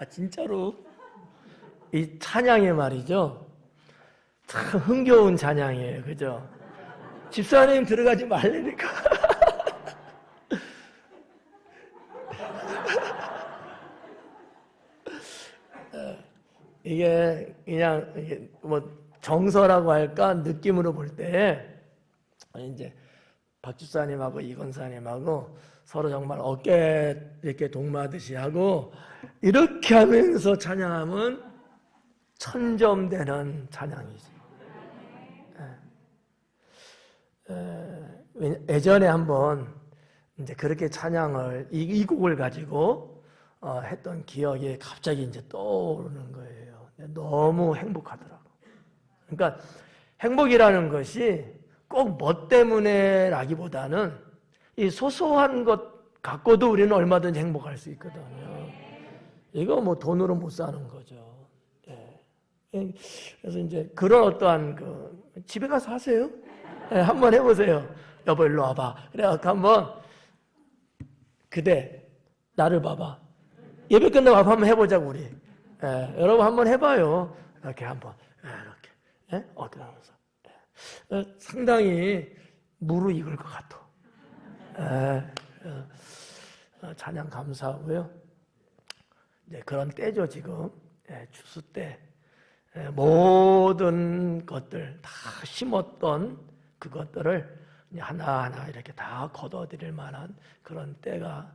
진짜로 이 찬양이 말이죠. 참 흥겨운 찬양이에요. 그죠? 집사님 들어가지 말라니까. 이게 그냥 뭐 정서라고 할까 느낌으로 볼 때 이제 박 집사님하고 이 권사님하고 서로 정말 어깨 이렇게 동마듯이 하고 이렇게 하면서 찬양하면 천점 되는 찬양이지. 예전에 한번 이제 그렇게 찬양을 이 곡을 가지고 했던 기억이 갑자기 이제 떠오르는 거예요. 너무 행복하더라고. 그러니까 행복이라는 것이 꼭 뭐 때문에라기보다는 이 소소한 것 갖고도 우리는 얼마든지 행복할 수 있거든요. 이거 뭐 돈으로 못 사는 거죠. 예. 그래서 이제 그런 어떠한 집에 가서 하세요. 예, 한번 해보세요. 여보 일로 와봐. 그래갖고 한번 그대 나를 봐봐. 예배 끝나고 한번 해보자고 우리. 예, 여러분 한번 해봐요. 이렇게 한번 이렇게. 예? 그러면서 상당히 무르익을 것 같아. 찬양 감사하고요. 이제 그런 때죠 지금. 추수 때 모든 것들 다 심었던 그것들을 하나하나 이렇게 다 거둬들일 만한 그런 때가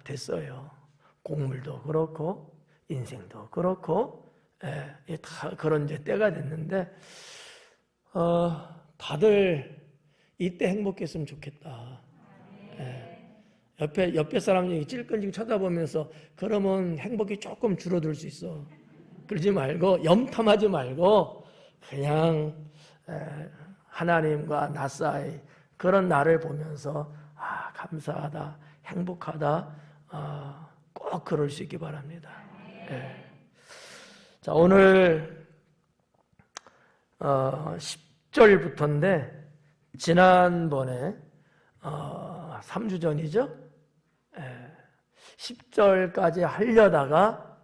됐어요. 곡물도 그렇고 인생도 그렇고 다 그런 이제 때가 됐는데 다들 이때 행복했으면 좋겠다. 옆에 사람이 찔끔찔끔 쳐다보면서 그러면 행복이 조금 줄어들 수 있어. 그러지 말고 염탐하지 말고 그냥 하나님과 나 사이 그런 나를 보면서 감사하다, 행복하다, 꼭 그럴 수 있기 바랍니다. 자, 오늘 10절부터인데 지난번에 3주 전이죠. 10절까지 하려다가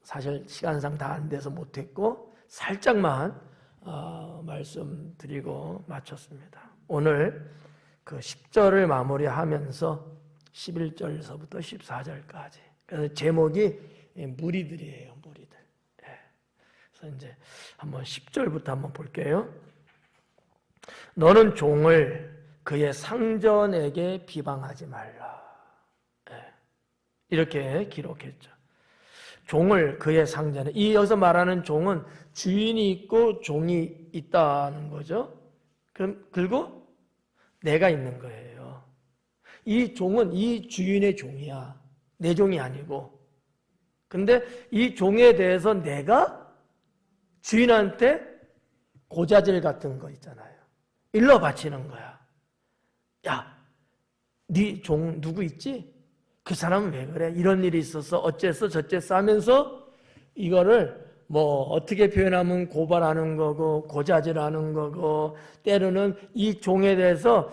사실 시간상 다 안 돼서 못했고 살짝만 말씀드리고 마쳤습니다. 오늘 그 10절을 마무리하면서 11절서부터 14절까지. 그래서 제목이 무리들이에요. 무리들. 그래서 이제 한번 10절부터 한번 볼게요. 너는 종을 그의 상전에게 비방하지 말라. 이렇게 기록했죠. 종을 그의 상전에, 여기서 말하는 종은 주인이 있고 종이 있다는 거죠. 그리고 내가 있는 거예요. 이 종은 이 주인의 종이야. 내 종이 아니고. 근데 이 종에 대해서 내가 주인한테 고자질 같은 거 있잖아요. 일러 바치는 거야. 야, 네 종 누구 있지? 그 사람은 왜 그래? 이런 일이 있어서 어째서 저째서 하면서 이거를 뭐 어떻게 표현하면 고발하는 거고 고자질하는 거고 때로는 이 종에 대해서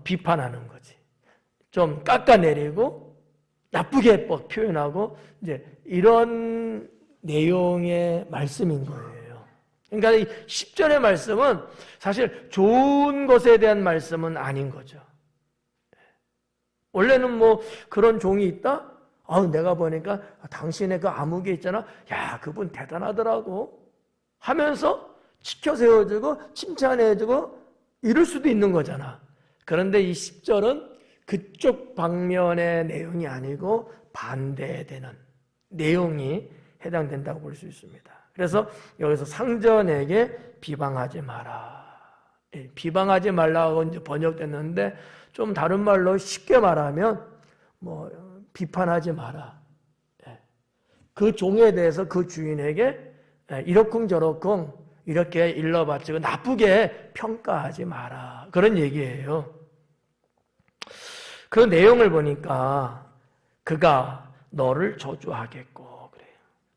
비판하는 거지. 좀 깎아내리고 나쁘게 표현하고 이제 이런 내용의 말씀인 거예요. 그러니까 이 10절의 말씀은 사실 좋은 것에 대한 말씀은 아닌 거죠. 원래는 뭐 그런 종이 있다? 내가 보니까 당신의 그 아무개 있잖아. 야, 그분 대단하더라고. 하면서 지켜 세워주고 칭찬해주고 이럴 수도 있는 거잖아. 그런데 이 10절은 그쪽 방면의 내용이 아니고 반대되는 내용이 해당된다고 볼 수 있습니다. 그래서 여기서 상전에게 비방하지 마라. 비방하지 말라고 이제 번역됐는데 좀 다른 말로 쉽게 말하면 뭐 비판하지 마라. 그 종에 대해서 그 주인에게 이러쿵저러쿵 이렇게 일러바치고 나쁘게 평가하지 마라. 그런 얘기예요. 그 내용을 보니까 그가 너를 저주하겠고 그래요.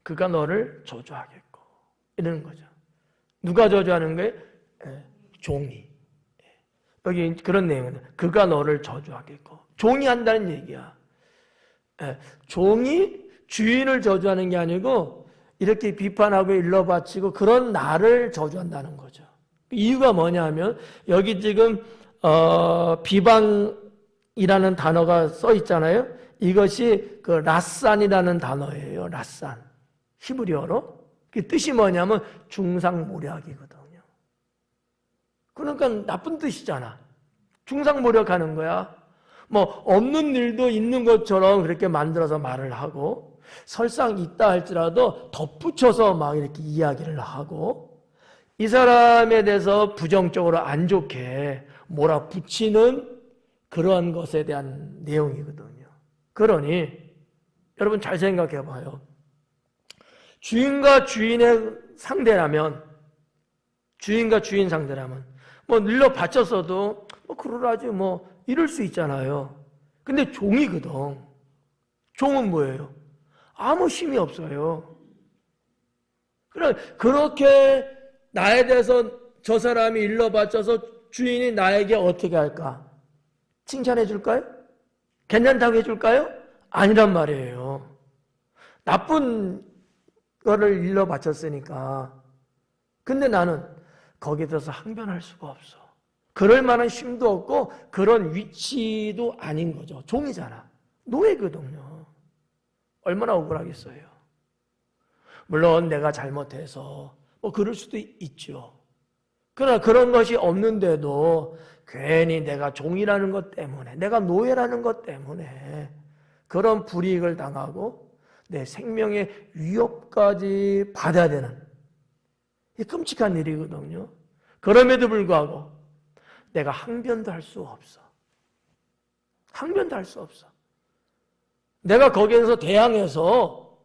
그가 너를 저주하겠고 이러는 거죠. 누가 저주하는 거예요? 종이. 여기 그런 내용은 그가 너를 저주하겠고 종이 한다는 얘기야. 종이 주인을 저주하는 게 아니고 이렇게 비판하고 일러바치고 그런 나를 저주한다는 거죠. 이유가 뭐냐면 여기 지금 비방이라는 단어가 써 있잖아요. 이것이 그 라산이라는 단어예요. 라산. 히브리어로. 그 뜻이 뭐냐면 중상모략이거든요. 그러니까 나쁜 뜻이잖아. 중상모략하는 거야. 뭐 없는 일도 있는 것처럼 그렇게 만들어서 말을 하고 설상 있다 할지라도 덧붙여서 막 이렇게 이야기를 하고 이 사람에 대해서 부정적으로 안 좋게 몰아붙이는 그러한 것에 대한 내용이거든요. 그러니 여러분 잘 생각해 봐요. 주인과 주인의 상대라면 주인과 주인 상대라면 뭐 늘려 바쳤어도 뭐 그러라지 뭐 이럴 수 있잖아요. 근데 종이거든. 종은 뭐예요? 아무 힘이 없어요. 그렇게 나에 대해서 저 사람이 일러바쳐서 주인이 나에게 어떻게 할까? 칭찬해 줄까요? 괜찮다고 해줄까요? 아니란 말이에요. 나쁜 거를 일러바쳤으니까. 근데 나는 거기에 대해서 항변할 수가 없어. 그럴 만한 힘도 없고 그런 위치도 아닌 거죠. 종이잖아. 노예거든요. 얼마나 억울하겠어요. 물론 내가 잘못해서 뭐 그럴 수도 있죠. 그러나 그런 것이 없는데도 괜히 내가 종이라는 것 때문에 내가 노예라는 것 때문에 그런 불이익을 당하고 내 생명의 위협까지 받아야 되는 이 끔찍한 일이거든요. 그럼에도 불구하고 내가 항변도 할 수 없어. 항변도 할 수 없어. 내가 거기에서 대항해서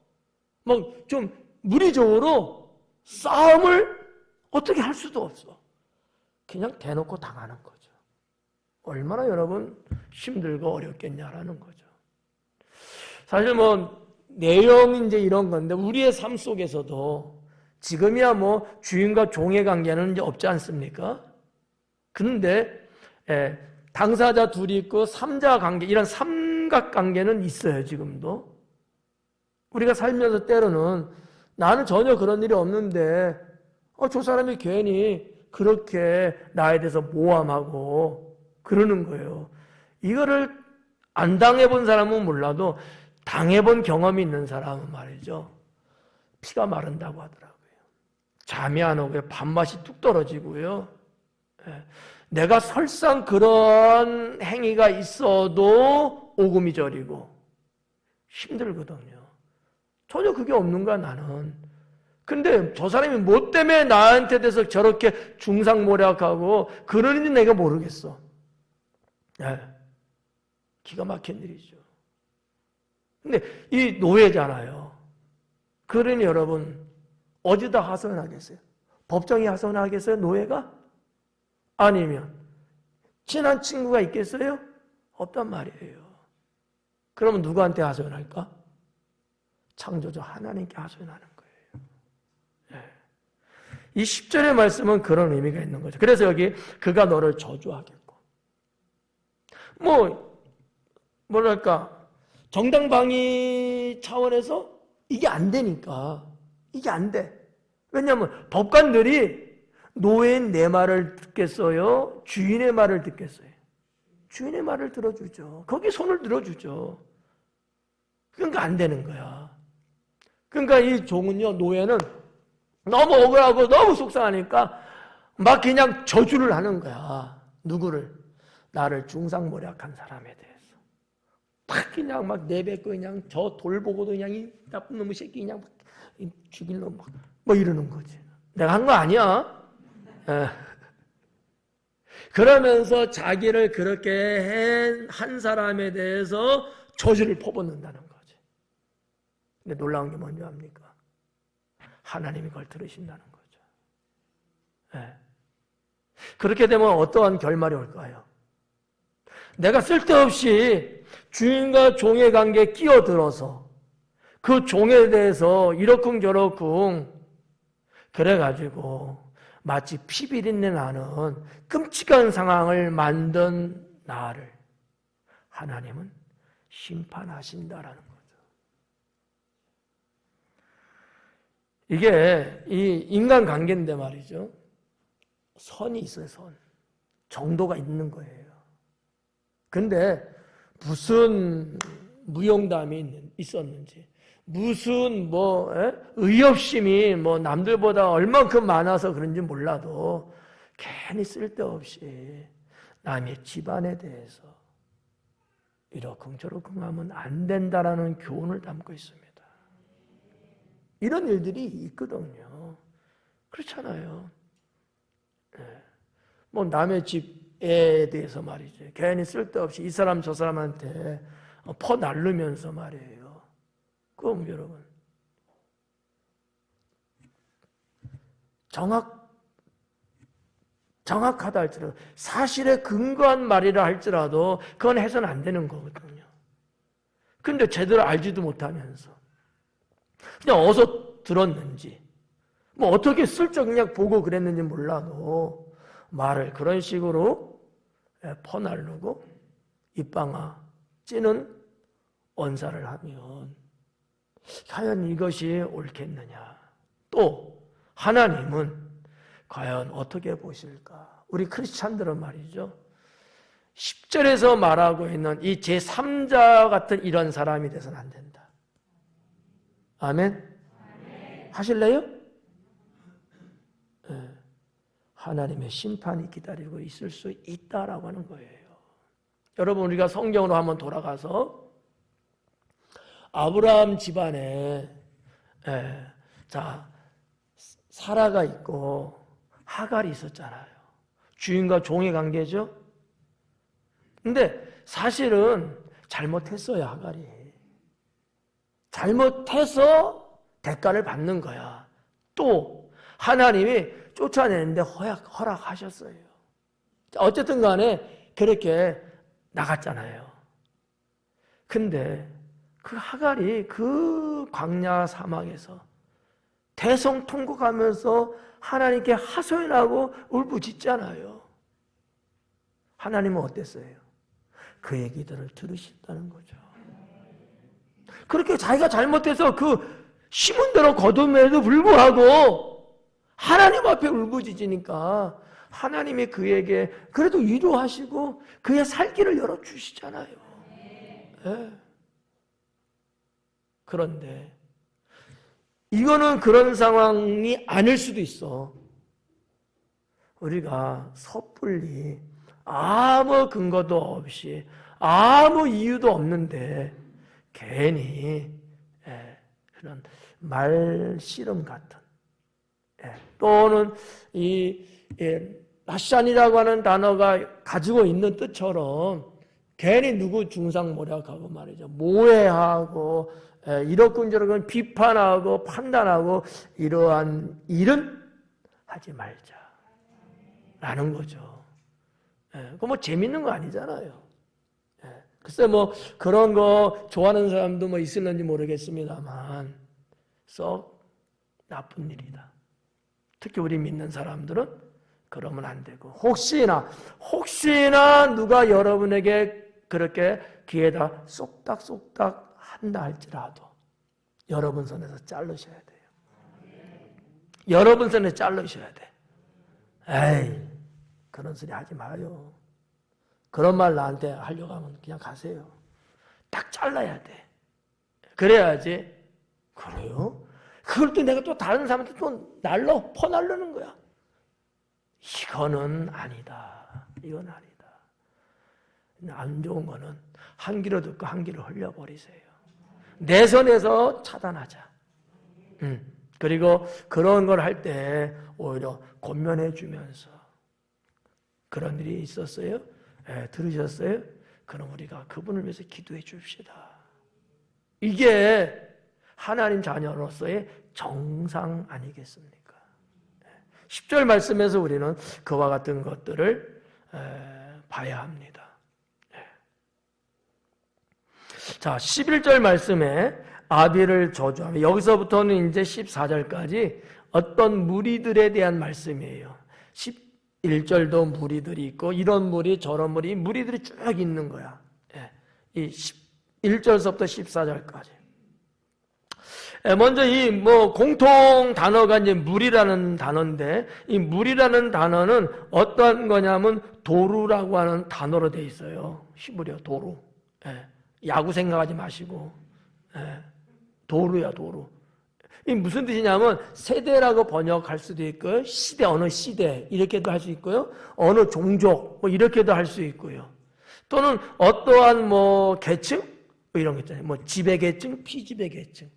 뭐 좀 무리적으로 싸움을 어떻게 할 수도 없어. 그냥 대놓고 당하는 거죠. 얼마나 여러분 힘들고 어렵겠냐라는 거죠. 사실 뭐 내용이 이제 이런 건데 우리의 삶 속에서도 지금이야 뭐 주인과 종의 관계는 이제 없지 않습니까? 근데 당사자 둘이 있고 삼자 관계 이런 삼각관계는 있어요. 지금도 우리가 살면서 때로는 나는 전혀 그런 일이 없는데 저 사람이 괜히 그렇게 나에 대해서 모함하고 그러는 거예요. 이거를 안 당해본 사람은 몰라도 당해본 경험이 있는 사람은 말이죠. 피가 마른다고 하더라고요. 잠이 안 오고요. 밥맛이 뚝 떨어지고요. 내가 설상 그런 행위가 있어도 오금이 저리고 힘들거든요. 전혀 그게 없는 거야 나는. 근데 저 사람이 뭐 때문에 나한테 대해서 저렇게 중상모략하고 그러는지 내가 모르겠어. 기가 막힌 일이죠. 근데 이 노예잖아요. 그러니 여러분 어디다 하소연하겠어요? 법정에 하소연하겠어요? 노예가? 아니면 친한 친구가 있겠어요? 없단 말이에요. 그러면 누구한테 하소연할까? 창조주 하나님께 하소연하는 거예요. 이 10절의 말씀은 그런 의미가 있는 거죠. 그래서 여기 그가 너를 저주하겠고 뭐랄까 정당방위 차원에서 이게 안 되니까 이게 안 돼. 왜냐하면 법관들이 노예인 내 말을 듣겠어요? 주인의 말을 듣겠어요? 주인의 말을 들어주죠. 거기 손을 들어주죠. 그러니까 안 되는 거야. 그러니까 이 종은요, 노예는 너무 억울하고 너무 속상하니까 막 그냥 저주를 하는 거야. 누구를? 나를 중상모략한 사람에 대해서. 막 그냥 막 내뱉고 그냥 저 돌보고도 그냥 이 나쁜 놈의 새끼 그냥 막 죽일 놈 뭐 이러는 거지. 내가 한 거 아니야. 그러면서 자기를 그렇게 한 사람에 대해서 저주를 퍼붓는다는 거지. 근데 놀라운 게 뭔지 압니까? 하나님이 그걸 들으신다는 거죠. 그렇게 되면 어떠한 결말이 올까요? 내가 쓸데없이 주인과 종의 관계에 끼어들어서 그 종에 대해서 이러쿵저러쿵 그래가지고 마치 피비린내 나는 끔찍한 상황을 만든 나를 하나님은 심판하신다라는 거죠. 이게 이 인간관계인데 말이죠. 선이 있어요, 선. 정도가 있는 거예요. 근데 무슨 무용담이 있었는지, 무슨 의협심이 남들보다 얼만큼 많아서 그런지 몰라도 괜히 쓸데없이 남의 집안에 대해서 이러쿵저러쿵 하면 안 된다라는 교훈을 담고 있습니다. 이런 일들이 있거든요. 그렇잖아요. 남의 집에 대해서 말이죠. 괜히 쓸데없이 이 사람 저 사람한테 퍼날르면서 말이에요. 그럼 여러분, 정확하다 할지라도, 사실에 근거한 말이라 할지라도 그건 해서는 안 되는 거거든요. 근데 제대로 알지도 못하면서 그냥 어디서 들었는지, 어떻게 슬쩍 그냥 보고 그랬는지 몰라도 말을 그런 식으로 퍼날르고 입방아 찌는 언사를 하면 과연 이것이 옳겠느냐? 또 하나님은 과연 어떻게 보실까? 우리 크리스찬들은 말이죠. 10절에서 말하고 있는 이 제3자 같은 이런 사람이 돼서는 안 된다. 아멘? 하실래요? 네. 하나님의 심판이 기다리고 있을 수 있다라고 하는 거예요. 여러분, 우리가 성경으로 한번 돌아가서 아브라함 집안에 사라가 있고 하갈이 있었잖아요. 주인과 종의 관계죠. 근데 사실은 잘못했어요, 하갈이. 잘못해서 대가를 받는 거야. 또 하나님이 쫓아내는데 허락하셨어요. 어쨌든 간에 그렇게 나갔잖아요. 근데 그 하갈이 그 광야 사막에서 대성통곡하면서 하나님께 하소연하고 울부짖잖아요. 하나님은 어땠어요? 그 얘기들을 들으신다는 거죠. 그렇게 자기가 잘못해서 그 심은 대로 거둠에도 불구하고 하나님 앞에 울부짖으니까 하나님이 그에게 그래도 위로하시고 그의 살 길을 열어주시잖아요. 네. 그런데 이거는 그런 상황이 아닐 수도 있어. 우리가 섣불리 아무 근거도 없이 아무 이유도 없는데 괜히 그런 말씨름 같은 또는 이 라샨이라고 하는 단어가 가지고 있는 뜻처럼 괜히 누구 중상모략하고 말이죠. 모해하고 이러쿵저러쿵 비판하고 판단하고 이러한 일은 하지 말자라는 거죠. 그거 재밌는 거 아니잖아요. 글쎄 그런 거 좋아하는 사람도 있을는지 모르겠습니다만 썩 나쁜 일이다. 특히 우리 믿는 사람들은 그러면 안 되고 혹시나 누가 여러분에게 그렇게 귀에다 쏙닥쏙닥 한다 할지라도 여러분 손에서 자르셔야 돼요. 여러분 손에 자르셔야 돼. 에이, 그런 소리 하지 마요. 그런 말 나한테 하려고 하면 그냥 가세요. 딱 잘라야 돼. 그래야지. 그래요? 그걸 또 내가 또 다른 사람한테 또 퍼날르는 거야. 이거는 아니다. 이건 아니다. 안 좋은 거는 한 귀로 듣고 한 귀로 흘려버리세요. 내 손에서 차단하자. 그리고 그런 걸 할 때 오히려 권면해 주면서 그런 일이 있었어요? 들으셨어요? 그럼 우리가 그분을 위해서 기도해 줍시다. 이게 하나님 자녀로서의 정상 아니겠습니까? 10절 말씀에서 우리는 그와 같은 것들을 봐야 합니다. 자, 11절 말씀에 아비를 저주하며 여기서부터는 이제 14절까지 어떤 무리들에 대한 말씀이에요. 11절도 무리들이 있고 이런 무리 저런 무리들이 쭉 있는 거야. 이 1절서부터 14절까지. 먼저 이 공통 단어가 이제 물이라는 단어인데, 이 물이라는 단어는 어떠한 거냐면 도루라고 하는 단어로 되어 있어요. 히브리어 도루. 야구 생각하지 마시고, 도루야, 도루. 이 무슨 뜻이냐면 세대라고 번역할 수도 있고요, 시대, 어느 시대 이렇게도 할 수 있고요, 어느 종족 이렇게도 할 수 있고요, 또는 어떠한 계층 이런 거 있잖아요. 지배 계층, 피지배 계층,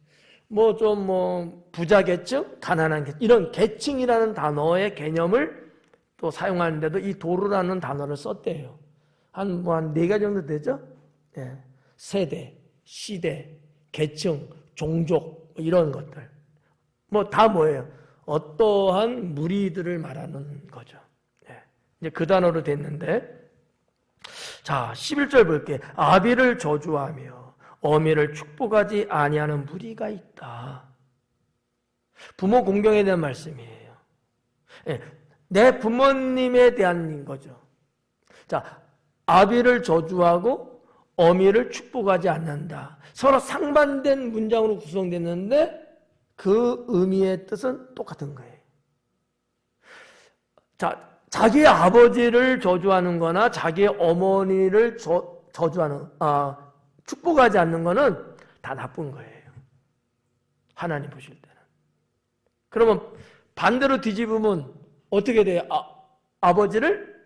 부자 계층, 가난한 계층, 이런 계층이라는 단어의 개념을 또 사용하는데도 이 도루라는 단어를 썼대요. 한 4가지 정도 되죠? 세대, 시대, 계층, 종족 이런 것들 다 뭐예요? 어떠한 무리들을 말하는 거죠. 이제 그 단어로 됐는데, 자 11절 볼게요. 아비를 저주하며 어미를 축복하지 아니하는 무리가 있다. 부모 공경에 대한 말씀이에요. 내 부모님에 대한 거죠. 자, 아비를 저주하고 어미를 축복하지 않는다. 서로 상반된 문장으로 구성됐는데 그 의미의 뜻은 똑같은 거예요. 자, 자기의 아버지를 저주하는 거나 자기의 어머니를 저주하는, 축복하지 않는 거는 다 나쁜 거예요. 하나님 보실 때는. 그러면 반대로 뒤집으면 어떻게 돼요? 아버지를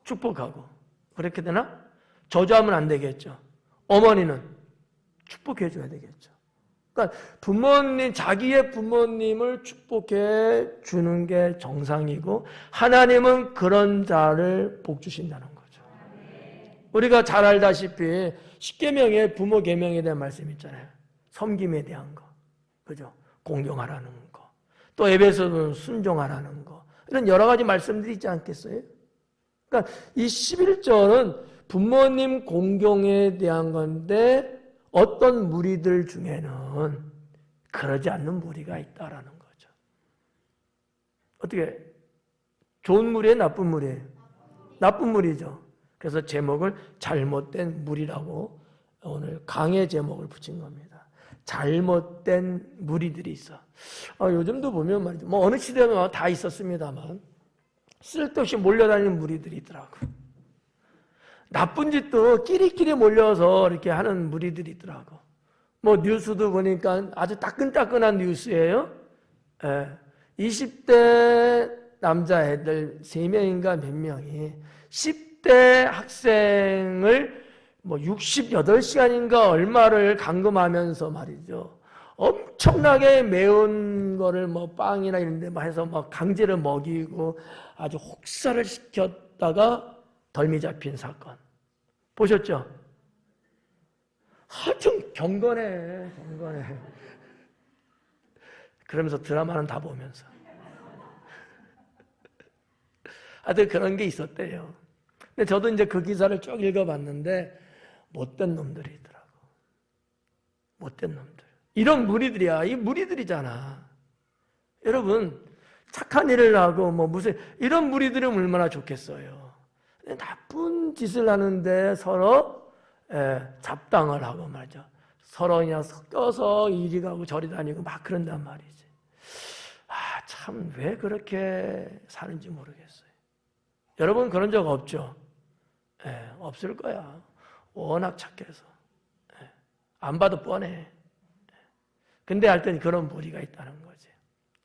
축복하고. 그렇게 되나? 저주하면 안 되겠죠. 어머니는 축복해 줘야 되겠죠. 그러니까 자기의 부모님을 축복해 주는 게 정상이고, 하나님은 그런 자를 복 주신다는 거죠. 우리가 잘 알다시피 십계명에 부모 계명에 대한 말씀이 있잖아요. 섬김에 대한 거, 그죠? 공경하라는 거, 또 에베소는 순종하라는 거, 이런 여러 가지 말씀들이 있지 않겠어요? 그러니까 이 11절은 부모님 공경에 대한 건데, 어떤 무리들 중에는 그러지 않는 무리가 있다라는 거죠. 어떻게? 좋은 무리예요? 나쁜 무리예요? 나쁜 무리죠. 그래서 제목을 잘못된 무리라고 오늘 강의 제목을 붙인 겁니다. 잘못된 무리들이 있어. 요즘도 보면 말이죠. 어느 시대는 다 있었습니다만 쓸데없이 몰려다니는 무리들이 있더라고. 나쁜 짓도 끼리끼리 몰려서 이렇게 하는 무리들이 있더라고. 뉴스도 보니까 아주 따끈따끈한 뉴스예요. 20대 남자애들 3명인가 몇 명이 10대 학생을 68시간인가 얼마를 감금하면서 말이죠. 엄청나게 매운 거를 빵이나 이런 데 해서 강제로 먹이고 아주 혹사를 시켰다가 덜미 잡힌 사건. 보셨죠? 하여튼 경건해. 그러면서 드라마는 다 보면서. 하여튼 그런 게 있었대요. 근데 저도 이제 그 기사를 쭉 읽어봤는데 못된 놈들이 있더라고. 못된 놈들. 이런 무리들이야. 이 무리들이잖아. 여러분, 착한 일을 하고 무슨 이런 무리들은 얼마나 좋겠어요. 나쁜 짓을 하는데 서로 잡당을 하고 말이죠. 서로 그냥 섞여서 이리 가고 저리 다니고 막 그런단 말이지. 참 왜 그렇게 사는지 모르겠어요. 여러분 그런 적 없죠? 없을 거야. 워낙 착해서. 안 봐도 뻔해. 근데 할 때는 그런 무리가 있다는 거지.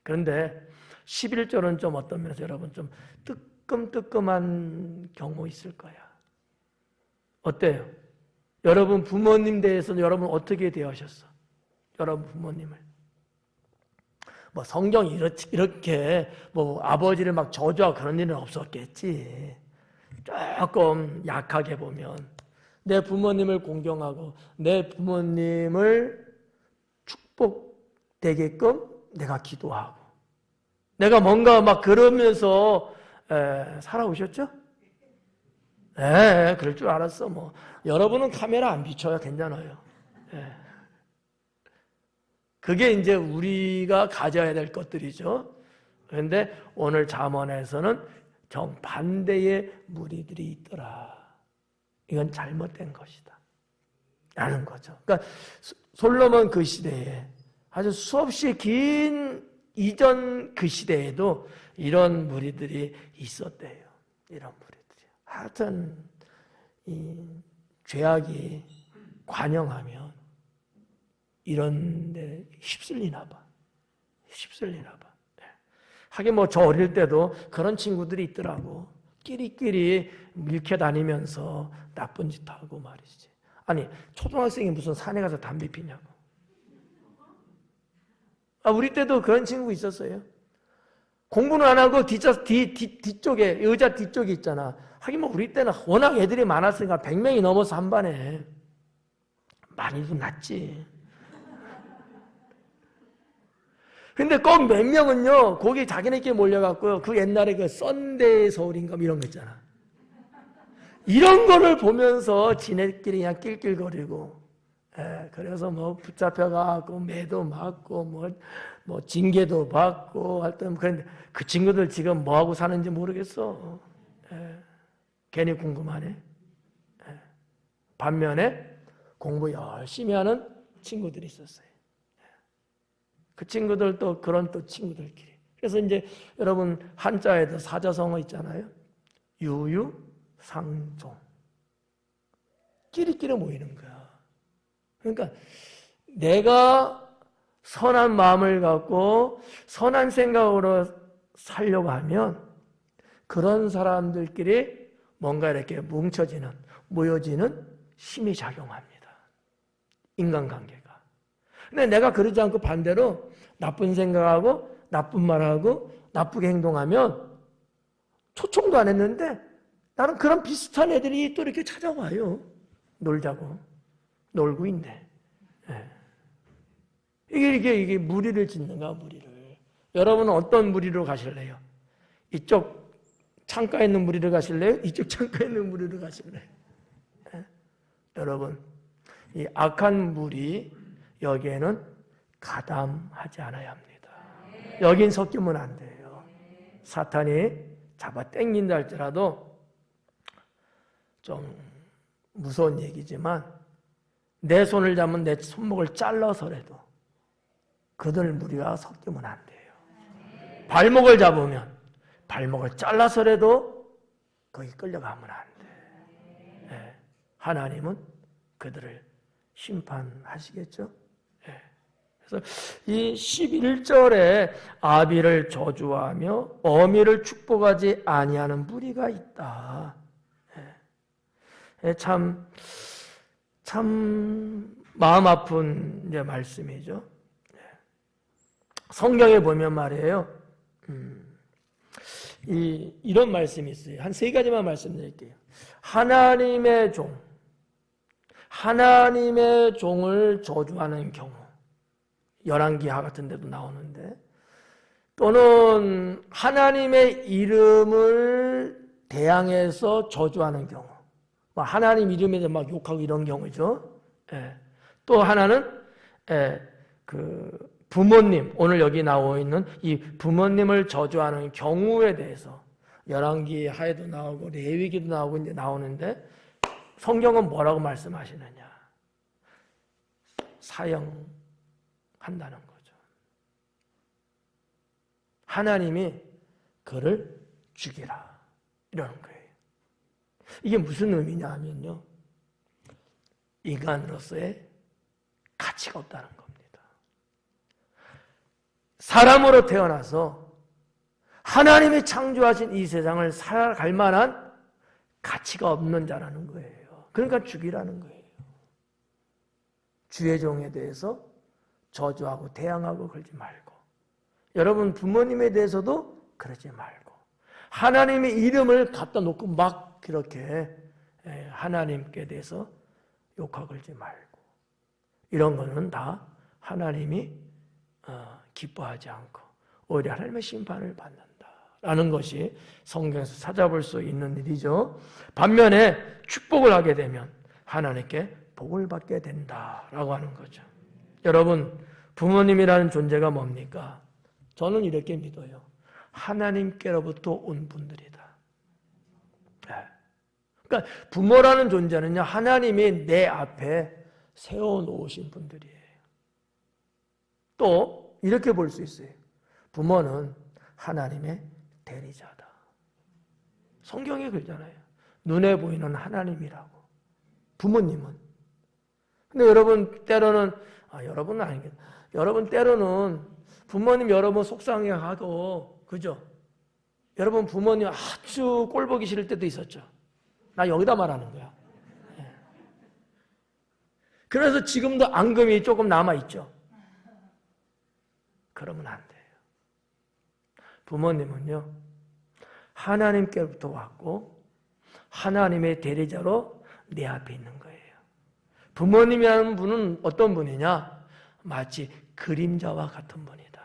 그런데 11절은 좀 어떤 면에서 여러분 좀 뜨끔뜨끔한 경우 있을 거야. 어때요? 여러분 부모님 대해서는 여러분 어떻게 대하셨어? 여러분 부모님을. 성경이 이렇게 아버지를 막 저주하고 그런 일은 없었겠지. 조금 약하게 보면 내 부모님을 공경하고 내 부모님을 축복되게끔 내가 기도하고 내가 뭔가 막 그러면서 살아오셨죠? 그럴 줄 알았어. 여러분은 카메라 안 비춰요. 괜찮아요. 그게 이제 우리가 가져야 될 것들이죠. 그런데 오늘 잠언에서는 정반대의 무리들이 있더라. 이건 잘못된 것이다. 라는 거죠. 그러니까 솔로몬 그 시대에 아주 수없이 긴 이전 그 시대에도 이런 무리들이 있었대요. 이런 무리들이. 하여튼 이 죄악이 관영하면 이런 데 휩쓸리나 봐. 휩쓸리나 봐. 하긴 뭐 저 어릴 때도 그런 친구들이 있더라고. 끼리끼리 밀켜 다니면서 나쁜 짓 하고 말이지. 아니, 초등학생이 무슨 산에 가서 담배 피냐고. 우리 때도 그런 친구 있었어요. 공부는 안 하고 뒤쪽에, 의자 뒤쪽에 있잖아. 하긴 뭐 우리 때는 워낙 애들이 많았으니까 100명이 넘어서 한 반에. 많이도 났지. 근데 꼭 몇 명은요, 거기 자기네끼리 몰려갖고요, 그 옛날에 그 썬데이 서울인가 이런 거 있잖아. 이런 거를 보면서 지네끼리 그냥 낄낄거리고, 그래서 뭐 붙잡혀가고, 매도 맞고, 뭐 징계도 받고, 하여튼, 그런데 그 친구들 지금 뭐하고 사는지 모르겠어. 괜히 궁금하네. 반면에 공부 열심히 하는 친구들이 있었어요. 그 친구들도 그런 또 친구들끼리. 그래서 이제 여러분 한자에도 사자성어 있잖아요. 유유상종. 끼리끼리 모이는 거야. 그러니까 내가 선한 마음을 갖고 선한 생각으로 살려고 하면 그런 사람들끼리 뭔가 이렇게 뭉쳐지는, 모여지는 힘이 작용합니다. 인간관계가. 근데 내가 그러지 않고 반대로 나쁜 생각하고 나쁜 말하고 나쁘게 행동하면 초청도 안 했는데 나는 그런 비슷한 애들이 또 이렇게 찾아와요. 놀자고. 놀고 있네. 이게 무리를 짓는가, 무리를. 여러분은 어떤 무리로 가실래요? 이쪽 창가에 있는 무리를 가실래요? 이쪽 창가에 있는 무리를 가실래요? 여러분, 이 악한 무리, 여기에는 가담하지 않아야 합니다. 여긴 섞이면 안 돼요. 사탄이 잡아 당긴다 할지라도 좀 무서운 얘기지만 내 손을 잡으면 내 손목을 잘라서라도 그들 무리와 섞이면 안 돼요. 발목을 잡으면 발목을 잘라서라도 거기 끌려가면 안 돼. 하나님은 그들을 심판하시겠죠? 그래서 이 11절에 아비를 저주하며 어미를 축복하지 아니하는 무리가 있다. 참 마음 아픈 이제 말씀이죠. 성경에 보면 말이에요. 이런 말씀이 있어요. 한 3가지만 말씀드릴게요. 하나님의 종을 저주하는 경우, 열왕기하 같은 데도 나오는데, 또는 하나님의 이름을 대항해서 저주하는 경우, 하나님 이름에 막 욕하고 이런 경우죠. 또 하나는 그 부모님, 오늘 여기 나와 있는 이 부모님을 저주하는 경우에 대해서 열왕기하에도 나오고 레위기도 나오고 이제 나오는데 성경은 뭐라고 말씀하시느냐? 사형한다는 거죠. 하나님이 그를 죽이라 이러는 거예요. 이게 무슨 의미냐 하면요, 인간으로서의 가치가 없다는 겁니다. 사람으로 태어나서 하나님이 창조하신 이 세상을 살아갈 만한 가치가 없는 자라는 거예요. 그러니까 죽이라는 거예요. 주의 종에 대해서 저주하고 대항하고 그러지 말고, 여러분 부모님에 대해서도 그러지 말고, 하나님의 이름을 갖다 놓고 막 그렇게 하나님께 대해서 욕하고 그러지 말고, 이런 거는 다 하나님이 기뻐하지 않고 오히려 하나님의 심판을 받는다라는 것이 성경에서 찾아볼 수 있는 일이죠. 반면에 축복을 하게 되면 하나님께 복을 받게 된다라고 하는 거죠. 여러분, 부모님이라는 존재가 뭡니까? 저는 이렇게 믿어요. 하나님께로부터 온 분들이다. 그러니까 부모라는 존재는요, 하나님이 내 앞에 세워놓으신 분들이에요. 또 이렇게 볼 수 있어요. 부모는 하나님의 대리자다. 성경에 그러잖아요. 눈에 보이는 하나님이라고. 부모님은. 근데 여러분 때로는 여러분은 아니겠다. 여러분 때로는 부모님 여러분 속상해하고 그죠? 여러분 부모님 아주 꼴보기 싫을 때도 있었죠. 나 여기다 말하는 거야. 그래서 지금도 앙금이 조금 남아있죠. 그러면 안 돼요. 부모님은요, 하나님께로부터 왔고 하나님의 대리자로 내 앞에 있는 거예요. 부모님이라는 분은 어떤 분이냐? 마치 그림자와 같은 분이다.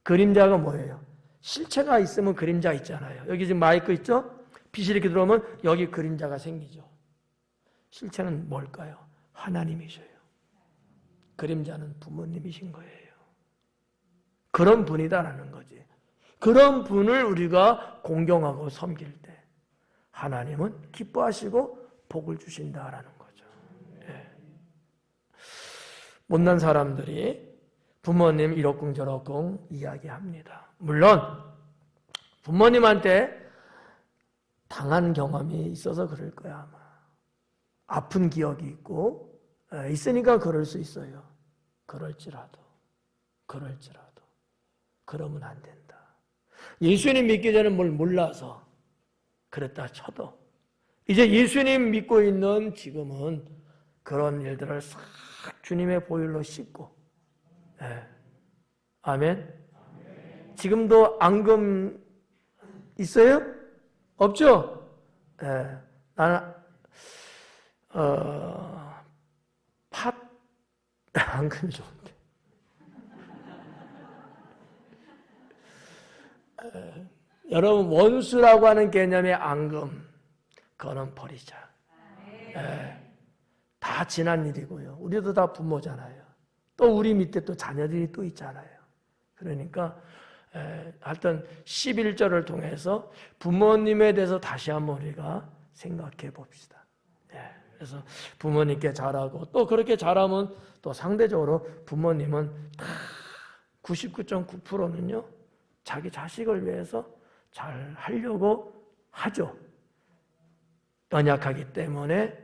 그림자가 뭐예요? 실체가 있으면 그림자 있잖아요. 여기 지금 마이크 있죠? 빛이 이렇게 들어오면 여기 그림자가 생기죠. 실체는 뭘까요? 하나님이셔요. 그림자는 부모님이신 거예요. 그런 분이다라는 거지. 그런 분을 우리가 공경하고 섬길 때 하나님은 기뻐하시고 복을 주신다라는 거죠. 예. 못난 사람들이 부모님 이러쿵저러쿵 이야기합니다. 물론 부모님한테 당한 경험이 있어서 그럴 거야 아마. 아픈 기억이 있고 있으니까 그럴 수 있어요. 그럴지라도 그러면 안 된다. 예수님 믿기 전에 뭘 몰라서 그랬다 쳐도 이제 예수님 믿고 있는 지금은 그런 일들을 싹 주님의 보혈로 씻고 아멘. 지금도 앙금 있어요? 없죠? 나는 앙금이 좋은데 여러분 원수라고 하는 개념의 앙금 그거는 버리자. 다 지난 일이고요. 우리도 다 부모잖아요. 또 우리 밑에 또 자녀들이 또 있잖아요. 그러니까 하여튼 11절을 통해서 부모님에 대해서 다시 한번 우리가 생각해 봅시다. 그래서 부모님께 잘하고 또 그렇게 잘하면 또 상대적으로 부모님은 다 99.9%는요 자기 자식을 위해서 잘 하려고 하죠. 연약하기 때문에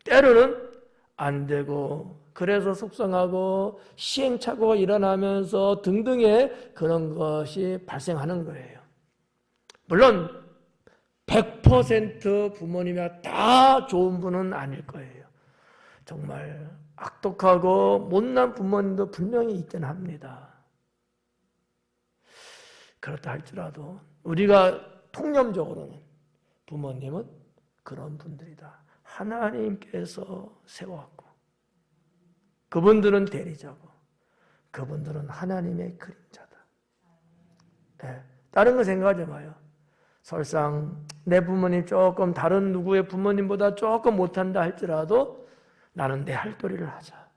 때로는 안 되고 그래서 속상하고 시행착오가 일어나면서 등등의 그런 것이 발생하는 거예요. 물론 100% 부모님이 다 좋은 분은 아닐 거예요. 정말 악독하고 못난 부모님도 분명히 있긴 합니다. 그렇다 할지라도 우리가 통념적으로는 부모님은 그런 분들이다. 하나님께서 세워왔고 그분들은 대리자고 그분들은 하나님의 그림자다. 다른 거 생각하지 마요. 설상 내 부모님 조금 다른 누구의 부모님보다 조금 못한다 할지라도 나는 내 할 도리를 하자.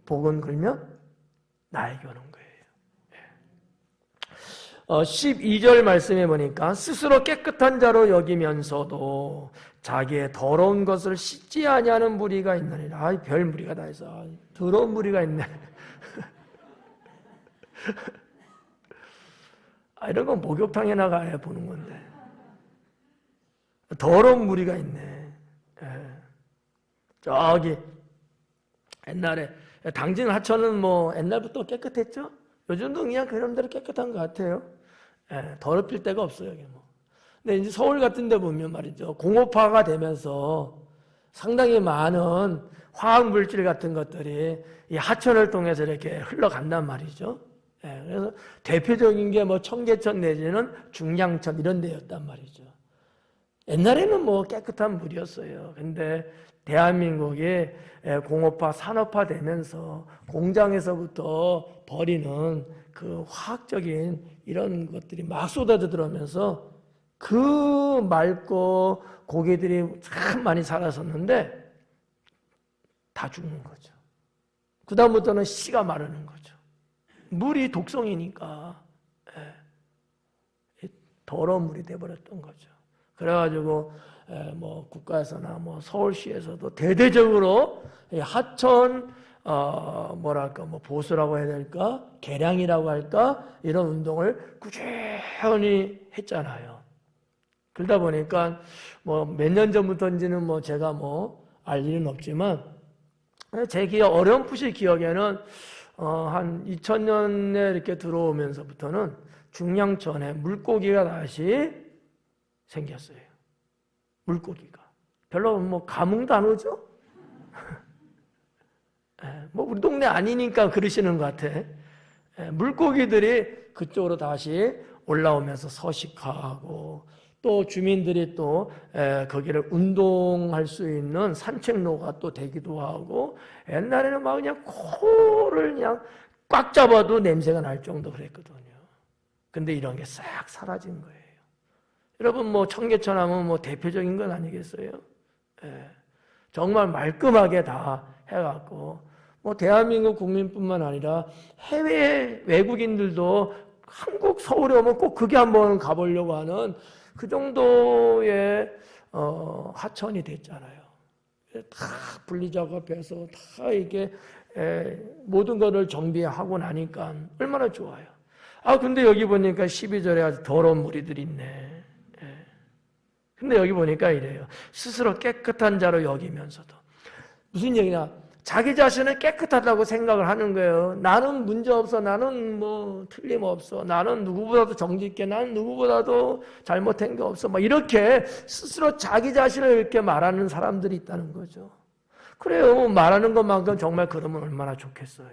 복은 걸면 나에게 오는 거예요. 12절 말씀해 보니까 스스로 깨끗한 자로 여기면서도 자기의 더러운 것을 씻지 아니하는 무리가 있느니라. 별 무리가 다 있어. 더러운 무리가 있네. 이런 건 목욕탕에 나가야 보는 건데. 더러운 무리가 있네. 저기 옛날에 당진 하천은 뭐 옛날부터 깨끗했죠? 요즘도 그냥 그런 대로 깨끗한 것 같아요. 더럽힐 데가 없어요. 여기 뭐. 근데 이제 서울 같은 데 보면 말이죠. 공업화가 되면서 상당히 많은 화학물질 같은 것들이 이 하천을 통해서 이렇게 흘러간단 말이죠. 그래서 대표적인 게 뭐 청계천 내지는 중량천 이런 데였단 말이죠. 옛날에는 뭐 깨끗한 물이었어요. 근데 대한민국이 공업화, 산업화 되면서 공장에서부터 버리는 그 화학적인 이런 것들이 막 쏟아져 들어오면서 그 맑고 고기들이 참 많이 살았었는데 다 죽는 거죠. 그 다음부터는 씨가 마르는 거죠. 물이 독성이니까 더러운 물이 돼버렸던 거죠. 그래가지고 뭐 국가에서나 뭐 서울시에서도 대대적으로 하천 뭐랄까, 뭐 보수라고 해야 될까? 개량이라고 할까? 이런 운동을 꾸준히 했잖아요. 그러다 보니까 뭐 몇 년 전부터인지는 뭐 제가 뭐 알 일은 없지만 제 기억, 어렴풋이 기억에는 한 2000년에 이렇게 들어오면서부터는 중량천에 물고기가 다시 생겼어요. 물고기가. 별로 뭐 감흥도 안 오죠? 뭐 우리 동네 아니니까 그러시는 것 같아. 물고기들이 그쪽으로 다시 올라오면서 서식하고 또 주민들이 또 거기를 운동할 수 있는 산책로가 또 되기도 하고 옛날에는 막 그냥 코를 그냥 꽉 잡아도 냄새가 날 정도 그랬거든요. 근데 이런 게 싹 사라진 거예요. 여러분 뭐 청계천 하면 뭐 대표적인 건 아니겠어요? 정말 말끔하게 다 해갖고 뭐 대한민국 국민뿐만 아니라 해외 외국인들도 한국 서울에 오면 꼭 그게 한번 가보려고 하는 그 정도의 하천이 됐잖아요. 다 분리작업해서 다 이게 모든 것을 정비하고 나니까 얼마나 좋아요. 근데 여기 보니까 12절에 아주 더러운 무리들이 있네. 근데 여기 보니까 이래요. 스스로 깨끗한 자로 여기면서도. 무슨 얘기냐? 자기 자신을 깨끗하다고 생각을 하는 거예요. 나는 문제없어. 나는 뭐 틀림없어. 나는 누구보다도 정직해. 나는 누구보다도 잘못한 게 없어. 막 이렇게 스스로 자기 자신을 이렇게 말하는 사람들이 있다는 거죠. 그래요. 말하는 것만큼 정말 그러면 얼마나 좋겠어요.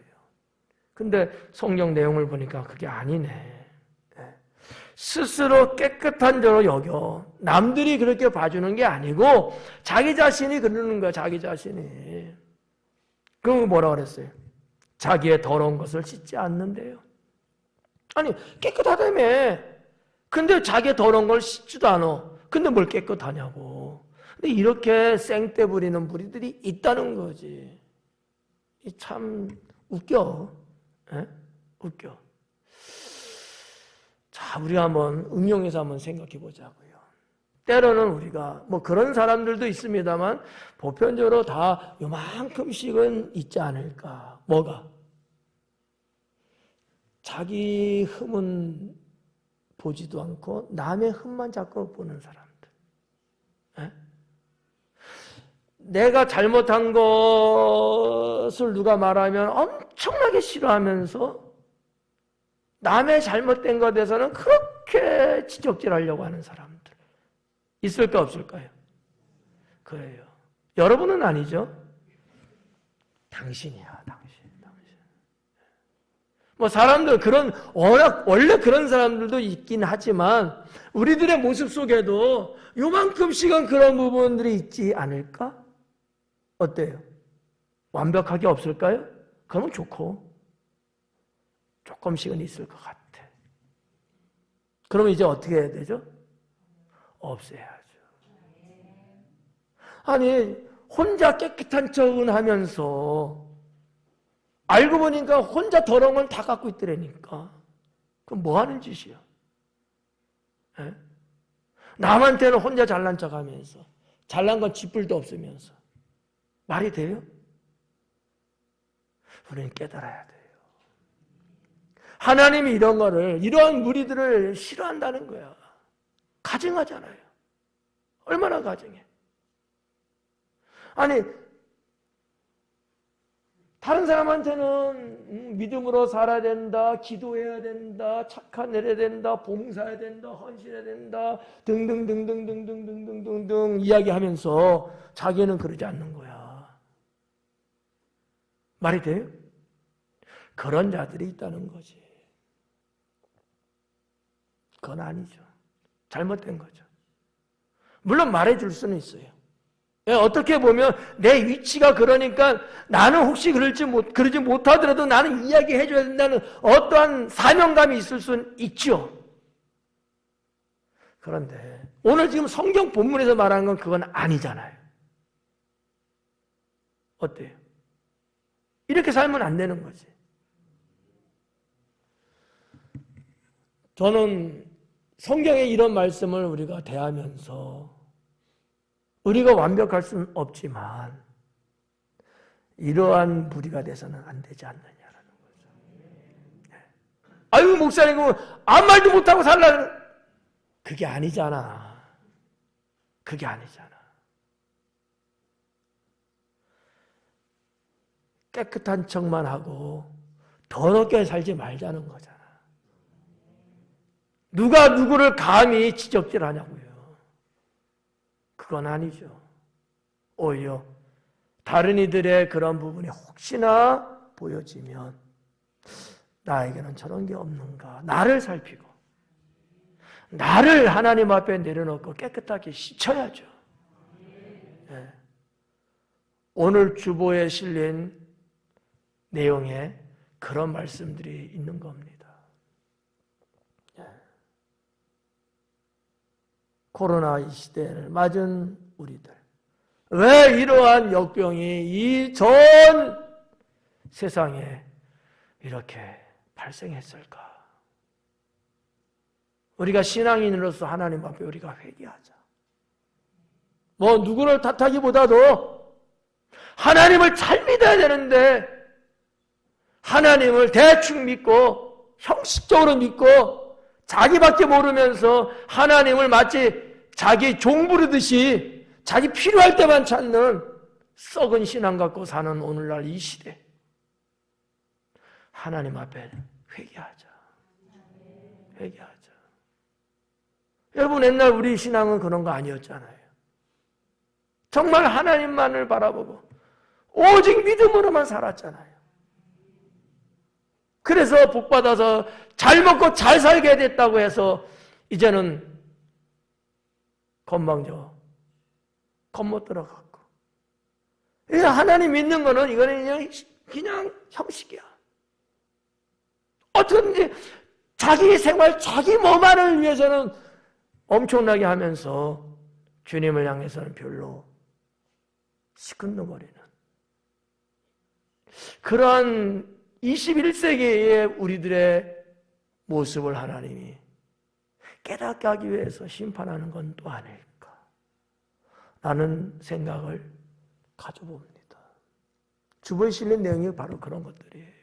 근데 성경 내용을 보니까 그게 아니네. 스스로 깨끗한 자로 여겨. 남들이 그렇게 봐주는 게 아니고 자기 자신이 그러는 거야. 자기 자신이. 그럼 뭐라 그랬어요? 자기의 더러운 것을 씻지 않는데요. 아니 깨끗하다며. 근데 자기의 더러운 걸 씻지도 않아. 근데 뭘 깨끗하냐고. 근데 이렇게 생떼 부리는 무리들이 있다는 거지. 참 웃겨. 웃겨. 자, 우리가 한번 응용해서 한번 생각해 보자고요. 때로는 우리가 뭐 그런 사람들도 있습니다만 보편적으로 다 요만큼씩은 있지 않을까. 뭐가? 자기 흠은 보지도 않고 남의 흠만 자꾸 보는 사람들. 내가 잘못한 것을 누가 말하면 엄청나게 싫어하면서 남의 잘못된 것에 대해서는 그렇게 지적질하려고 하는 사람들. 있을까 없을까요? 그래요. 여러분은 아니죠? 당신이야, 당신. 뭐 사람들 원래 그런 사람들도 있긴 하지만 우리들의 모습 속에도 요만큼씩은 그런 부분들이 있지 않을까? 어때요? 완벽하게 없을까요? 그러면 좋고 조금씩은 있을 것 같아. 그러면 이제 어떻게 해야 되죠? 없애야죠. 아니 혼자 깨끗한 척은 하면서 알고 보니까 혼자 더러운 건 다 갖고 있더라니까. 그럼 뭐 하는 짓이야? 남한테는 혼자 잘난 척하면서 잘난 건 쥐뿔도 없으면서 말이 돼요? 우리는 깨달아야 돼요. 하나님이 이러한 무리들을 싫어한다는 거야. 가증하잖아요. 얼마나 가증해. 아니 다른 사람한테는 믿음으로 살아야 된다, 기도해야 된다, 착한 일 해야 된다, 봉사해야 된다, 헌신해야 된다 등등등등등등등등등 이야기하면서 자기는 그러지 않는 거야. 말이 돼요? 그런 자들이 있다는 거지. 그건 아니죠. 잘못된 거죠. 물론 말해줄 수는 있어요. 어떻게 보면 내 위치가 그러니까 나는 혹시 그러지 못하더라도 나는 이야기해줘야 된다는 어떠한 사명감이 있을 수는 있죠. 그런데 오늘 지금 성경 본문에서 말하는 건 그건 아니잖아요. 어때요? 이렇게 살면 안 되는 거지. 저는 성경의 이런 말씀을 우리가 대하면서 우리가 완벽할 수는 없지만 이러한 무리가 돼서는 안 되지 않느냐라는 거죠. 아유, 목사님, 아무 말도 못하고 살라는, 그게 아니잖아. 그게 아니잖아. 깨끗한 척만 하고 더럽게 살지 말자는 거잖아. 누가 누구를 감히 지적질하냐고요. 그건 아니죠. 오히려 다른 이들의 그런 부분이 혹시나 보여지면 나에게는 저런 게 없는가, 나를 살피고 나를 하나님 앞에 내려놓고 깨끗하게 씻어야죠. 네. 오늘 주보에 실린 내용에 그런 말씀들이 있는 겁니다. 코로나 이 시대를 맞은 우리들, 왜 이러한 역병이 이 전 세상에 이렇게 발생했을까? 우리가 신앙인으로서 하나님 앞에 우리가 회개하자. 뭐 누구를 탓하기보다도 하나님을 잘 믿어야 되는데 하나님을 대충 믿고 형식적으로 믿고 자기밖에 모르면서 하나님을 마치 자기 종 부르듯이 자기 필요할 때만 찾는 썩은 신앙 갖고 사는 오늘날 이 시대, 하나님 앞에 회개하자. 회개하자. 여러분, 옛날 우리 신앙은 그런 거 아니었잖아요. 정말 하나님만을 바라보고 오직 믿음으로만 살았잖아요. 그래서 복받아서 잘 먹고 잘 살게 됐다고 해서 이제는 건방져 겉못 들어갔고, 하나님 믿는 거는 이거는 그냥 형식이야. 어떻게든지 자기 생활, 자기 몸만을 위해서는 엄청나게 하면서 주님을 향해서는 별로 시큰둥거리는 그러한 21세기의 우리들의 모습을 하나님이 깨닫게 하기 위해서 심판하는 건 또 아닐까 라는 생각을 가져봅니다. 주보에 실린 내용이 바로 그런 것들이에요.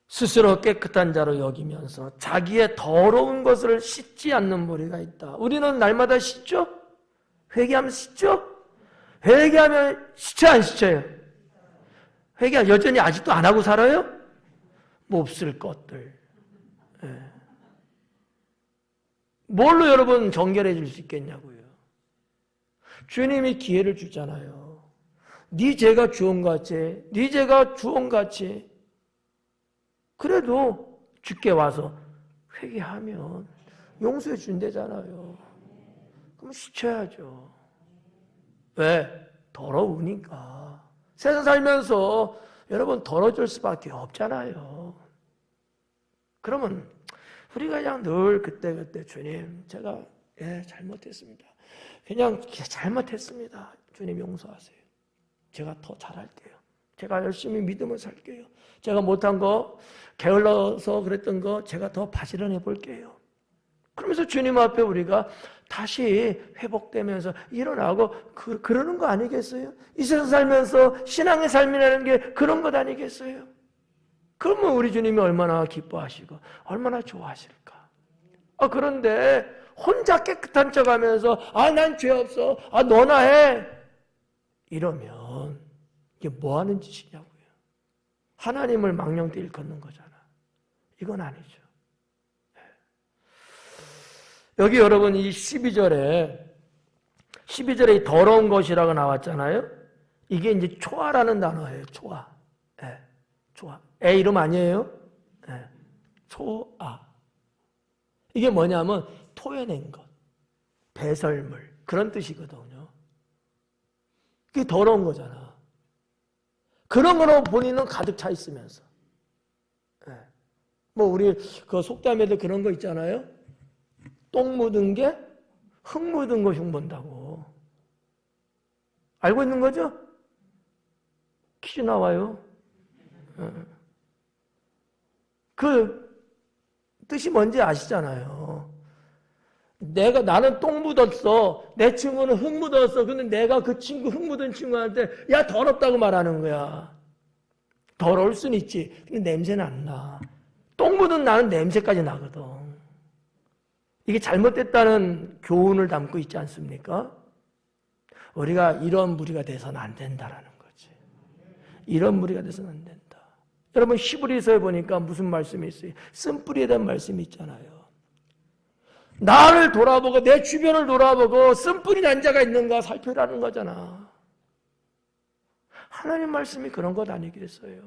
스스로 깨끗한 자로 여기면서 자기의 더러운 것을 씻지 않는 무리가 있다. 우리는 날마다 씻죠? 회개하면 씻죠? 회개하면 씻어요, 안 씻어요? 회개 여전히 아직도 안 하고 살아요? 몹쓸 것들. 예. 뭘로 여러분 정결해 줄 수 있겠냐고요. 주님이 기회를 주잖아요. 네 죄가 주홍같이, 네 죄가 주홍같이. 그래도 주께 와서 회개하면 용서해 준대잖아요. 그럼 씻어야죠. 왜? 더러우니까. 세상 살면서 여러분 더러워질 수밖에 없잖아요. 그러면 우리가 그냥 늘 그때 주님, 제가 잘못했습니다. 그냥 잘못했습니다. 주님 용서하세요. 제가 더 잘할게요. 제가 열심히 믿음을 살게요. 제가 못한 거, 게을러서 그랬던 거 제가 더 바지런해 볼게요. 그러면서 주님 앞에 우리가 다시 회복되면서 일어나고 그러는 거 아니겠어요? 이 세상 살면서 신앙의 삶이라는 게 그런 것 아니겠어요? 그러면 우리 주님이 얼마나 기뻐하시고 얼마나 좋아하실까? 그런데 혼자 깨끗한 척하면서 난 죄 없어, 너나 해, 이러면 이게 뭐 하는 짓이냐고요. 하나님을 망령되 일컫는 거잖아. 이건 아니죠. 여기 여러분 이 12절에 이 더러운 것이라고 나왔잖아요. 이게 이제 초아라는 단어예요. 초아. 초아. 애 이름 아니에요? 초아. 이게 뭐냐면 토해낸 것, 배설물, 그런 뜻이거든요. 그게 더러운 거잖아. 그런 거로 본인은 가득 차 있으면서. 뭐 우리 그 속담에도 그런 거 있잖아요. 똥 묻은 게 흙 묻은 거 흉본다고. 알고 있는 거죠? 퀴즈 나와요. 그 뜻이 뭔지 아시잖아요. 나는 똥 묻었어. 내 친구는 흙 묻었어. 근데 내가 그 친구, 흙 묻은 친구한테 야, 더럽다고 말하는 거야. 더러울 순 있지. 근데 냄새는 안 나. 똥 묻은 나는 냄새까지 나거든. 이게 잘못됐다는 교훈을 담고 있지 않습니까? 우리가 이런 무리가 돼서는 안 된다라는 거지. 이런 무리가 돼서는 안 된다. 여러분 히브리서에 보니까 무슨 말씀이 있어요? 쓴뿌리에 대한 말씀이 있잖아요. 나를 돌아보고 내 주변을 돌아보고 쓴뿌리 난 자가 있는가 살펴라는 거잖아. 하나님 말씀이 그런 것 아니겠어요?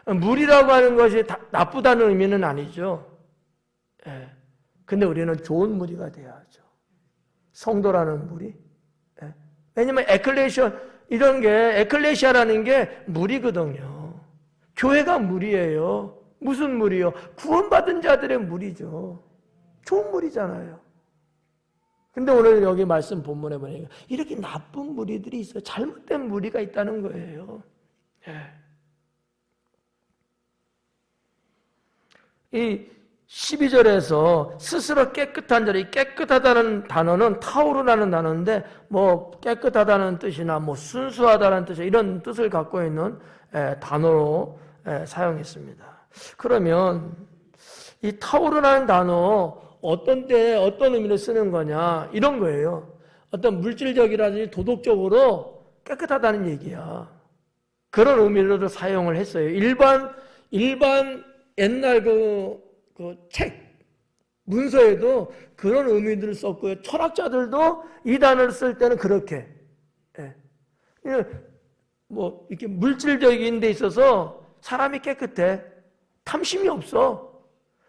무리라고 하는 것이 나쁘다는 의미는 아니죠. 예. 근데 우리는 좋은 무리가 돼야죠. 성도라는 무리. 예. 왜냐면 이런 게 에클레시아라는 게 무리거든요. 교회가 무리예요. 무슨 무리요? 구원받은 자들의 무리죠. 좋은 무리잖아요. 근데 오늘 여기 말씀 본문에 보니까 이렇게 나쁜 무리들이 있어요. 잘못된 무리가 있다는 거예요. 예. 이 12절에서 스스로 깨끗한 자리, 깨끗하다는 단어는 타우르라는 단어인데 뭐 깨끗하다는 뜻이나 뭐 순수하다는 뜻이 이런 뜻을 갖고 있는 단어로 사용했습니다. 그러면 이 타우르라는 단어 어떤 때 어떤 의미로 쓰는 거냐 이런 거예요. 어떤 물질적이라든지 도덕적으로 깨끗하다는 얘기야. 그런 의미로도 사용을 했어요. 일반 옛날 그 책, 문서에도 그런 의미들을 썼고요. 철학자들도 이 단어를 쓸 때는 그렇게. 예. 뭐, 이렇게 물질적인 데 있어서 사람이 깨끗해. 탐심이 없어.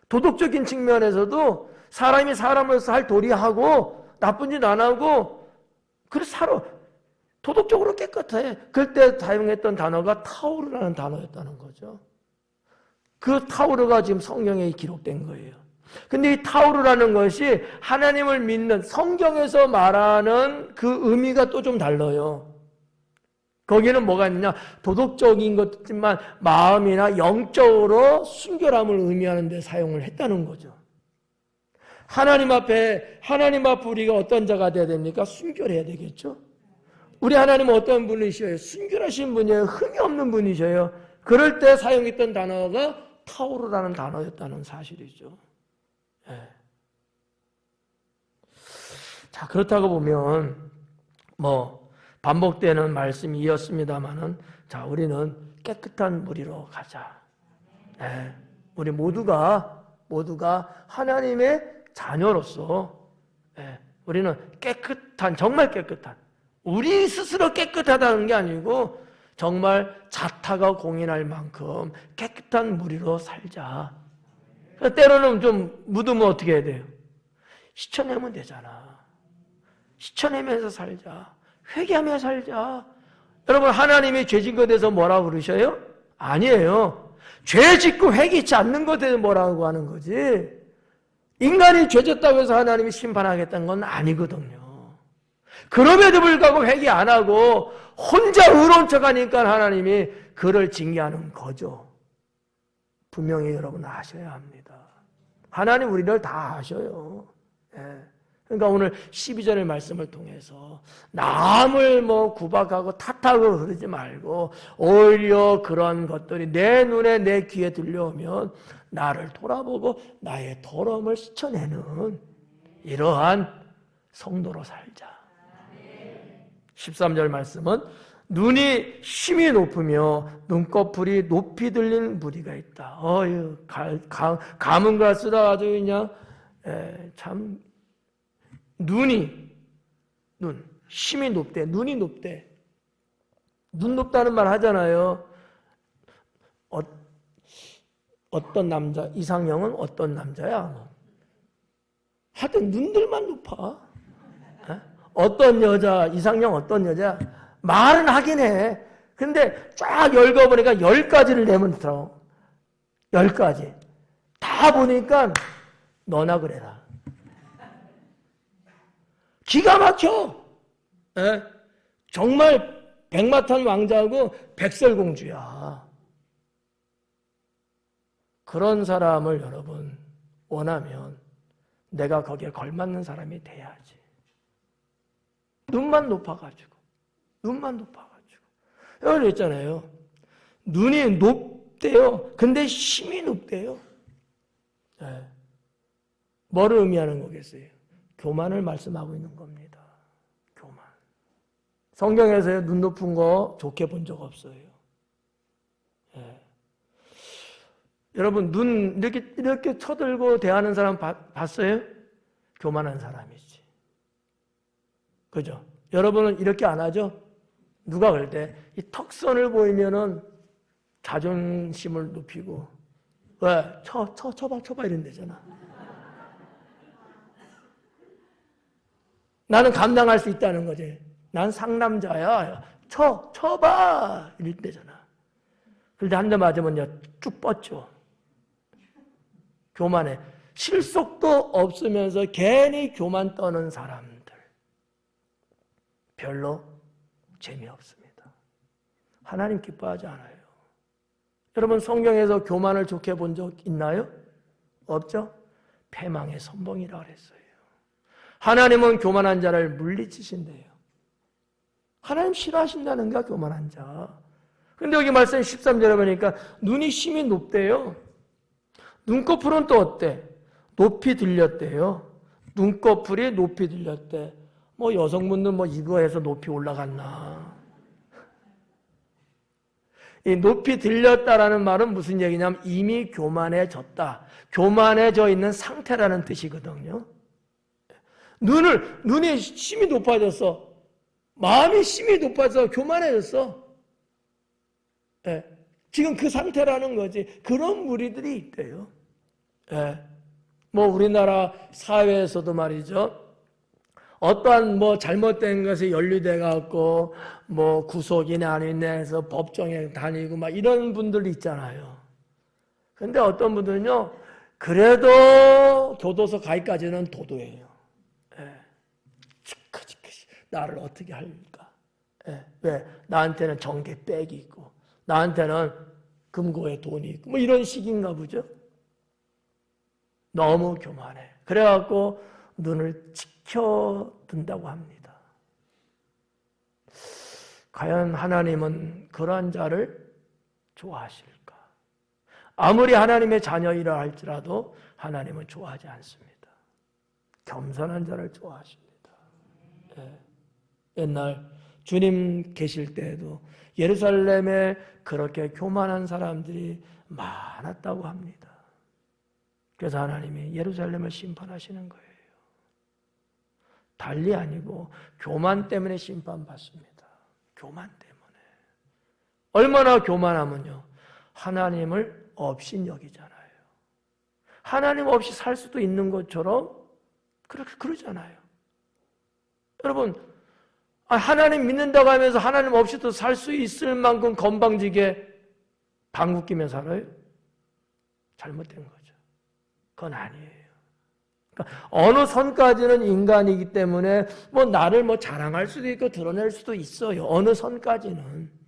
도덕적인 측면에서도 사람이 사람으로서 할 도리하고, 나쁜 짓 안 하고, 그래서 살아. 도덕적으로 깨끗해. 그때 사용했던 단어가 타오르라는 단어였다는 거죠. 그 타오르가 지금 성경에 기록된 거예요. 근데 이 타오르라는 것이 하나님을 믿는 성경에서 말하는 그 의미가 또 좀 달라요. 거기는 뭐가 있느냐? 도덕적인 것지만 마음이나 영적으로 순결함을 의미하는 데 사용을 했다는 거죠. 하나님 앞에 우리가 어떤 자가 돼야 됩니까? 순결해야 되겠죠? 우리 하나님은 어떤 분이셔요? 순결하신 분이에요. 흠이 없는 분이셔요. 그럴 때 사용했던 단어가 타오르라는 단어였다는 사실이죠. 예. 자, 그렇다고 보면 뭐 반복되는 말씀이었습니다만은 자, 우리는 깨끗한 무리로 가자. 예. 우리 모두가 하나님의 자녀로서 예. 우리는 깨끗한 정말 깨끗한 우리 스스로 깨끗하다는 게 아니고 정말 자타가 공인할 만큼 깨끗한 무리로 살자. 때로는 좀 묻으면 어떻게 해야 돼요? 씻어내면 되잖아. 씻어내면서 살자. 회개하며 살자. 여러분 하나님이 죄진 것에 대해서 뭐라고 그러셔요? 아니에요. 죄 짓고 회개치 않는 것에 대해서 뭐라고 하는 거지. 인간이 죄졌다고 해서 하나님이 심판하겠다는 건 아니거든요. 그럼에도 불구하고 회개 안 하고 혼자 의로운 척하니까 하나님이 그를 징계하는 거죠. 분명히 여러분 아셔야 합니다. 하나님 우리를 다 아셔요. 예. 그러니까 오늘 12절의 말씀을 통해서 남을 뭐 구박하고 탓하고 그러지 말고 오히려 그런 것들이 내 눈에 내 귀에 들려오면 나를 돌아보고 나의 더러움을 씻어내는 이러한 성도로 살자. 13절 말씀은 눈이 심히 높으며 눈꺼풀이 높이 들린 무리가 있다. 어휴, 가문 갈수록 아주 그냥 참 눈 심히 높대. 눈이 높대. 눈 높다는 말 하잖아요. 어떤 남자 이상형은 어떤 남자야? 하여튼 눈들만 높아. 어떤 여자 이상형 어떤 여자 말은 하긴 해. 근데 쫙 읽어보니까 10가지를 내면 들어. 10가지 다 보니까 너나 그래라. 기가 막혀. 에? 정말 백마탄 왕자하고 백설공주야. 그런 사람을 여러분 원하면 내가 거기에 걸맞는 사람이 돼야지. 눈만 높아가지고. 여러분 있잖아요. 눈이 높대요. 근데 힘이 높대요. 네. 뭐를 의미하는 거겠어요? 교만을 말씀하고 있는 겁니다. 교만. 성경에서요, 눈 높은 거 좋게 본 적 없어요. 네. 여러분, 눈 이렇게 쳐들고 대하는 사람 봤어요? 교만한 사람이지. 그죠? 여러분은 이렇게 안 하죠? 누가 그럴 때, 이 턱선을 보이면은 자존심을 높이고, 왜? 쳐봐, 이런 데잖아. 나는 감당할 수 있다는 거지. 난 상남자야. 쳐봐! 이럴 때잖아. 그런데 한 대 맞으면 쭉 뻗죠. 교만해. 실속도 없으면서 괜히 교만 떠는 사람들. 별로 재미없습니다. 하나님 기뻐하지 않아요. 여러분 성경에서 교만을 좋게 본 적 있나요? 없죠? 패망의 선봉이라고 그랬어요. 하나님은 교만한 자를 물리치신대요. 하나님 싫어하신다는가 교만한 자. 근데 여기 말씀 13절에 보니까 눈이 힘이 높대요. 눈꺼풀은 또 어때? 높이 들렸대요. 눈꺼풀이 높이 들렸대. 뭐 여성분들 뭐 이거 해서 높이 올라갔나. 이 높이 들렸다라는 말은 무슨 얘기냐면 이미 교만해졌다. 교만해져 있는 상태라는 뜻이거든요. 눈이 힘이 높아졌어. 마음이 힘이 높아져 교만해졌어. 예. 지금 그 상태라는 거지. 그런 무리들이 있대요. 예. 뭐 우리나라 사회에서도 말이죠. 어떠한 뭐 잘못된 것에 연루돼 갖고 뭐 구속이나 아니냐 해서 법정에 다니고 막 이런 분들이 있잖아요. 근데 어떤 분들은요, 그래도 교도소 가기까지는 도도해요. 예. 나를 어떻게 할까? 예. 왜? 나한테는 정계 백이 있고, 나한테는 금고에 돈이 있고, 뭐 이런 식인가 보죠? 너무 교만해. 그래갖고 눈을 지켜둔다고 합니다. 과연 하나님은 그러한 자를 좋아하실까? 아무리 하나님의 자녀이라 할지라도 하나님은 좋아하지 않습니다. 겸손한 자를 좋아하십니다. 예. 옛날 주님 계실 때에도 예루살렘에 그렇게 교만한 사람들이 많았다고 합니다. 그래서 하나님이 예루살렘을 심판하시는 거예요. 달리 아니고 교만 때문에 심판받습니다. 교만 때문에. 얼마나 교만하면요. 하나님을 업신여기잖아요. 하나님 없이 살 수도 있는 것처럼 그렇게 그러잖아요. 여러분, 하나님 믿는다고 하면서 하나님 없이도 살 수 있을 만큼 건방지게 방귀 끼며 살아요? 잘못된 거죠. 그건 아니에요. 그러니까 어느 선까지는 인간이기 때문에 뭐 나를 뭐 자랑할 수도 있고 드러낼 수도 있어요. 어느 선까지는.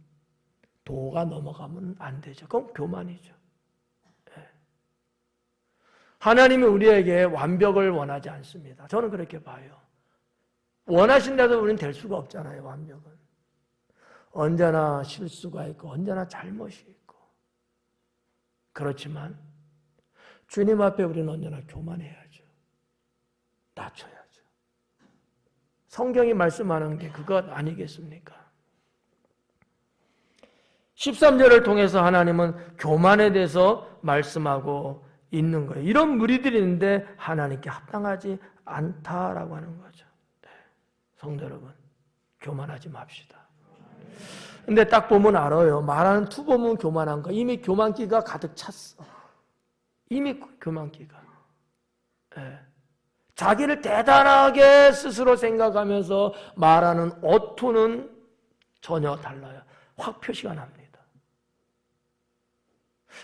도가 넘어가면 안 되죠. 그건 교만이죠. 네. 하나님이 우리에게 완벽을 원하지 않습니다. 저는 그렇게 봐요. 원하신다도 우리는 될 수가 없잖아요. 완벽은. 언제나 실수가 있고 언제나 잘못이 있고. 그렇지만 주님 앞에 우리는 언제나 교만해야죠. 낮춰야죠. 성경이 말씀하는 게 그것 아니겠습니까? 13절을 통해서 하나님은 교만에 대해서 말씀하고 있는 거예요. 이런 무리들이 있는데 하나님께 합당하지 않다라고 하는 거죠. 네. 성도 여러분, 교만하지 맙시다. 근데 딱 보면 알아요. 말하는 투 보면 교만한 거. 이미 교만기가 가득 찼어. 이미 교만기가. 네. 자기를 대단하게 스스로 생각하면서 말하는 어투는 전혀 달라요. 확 표시가 납니다.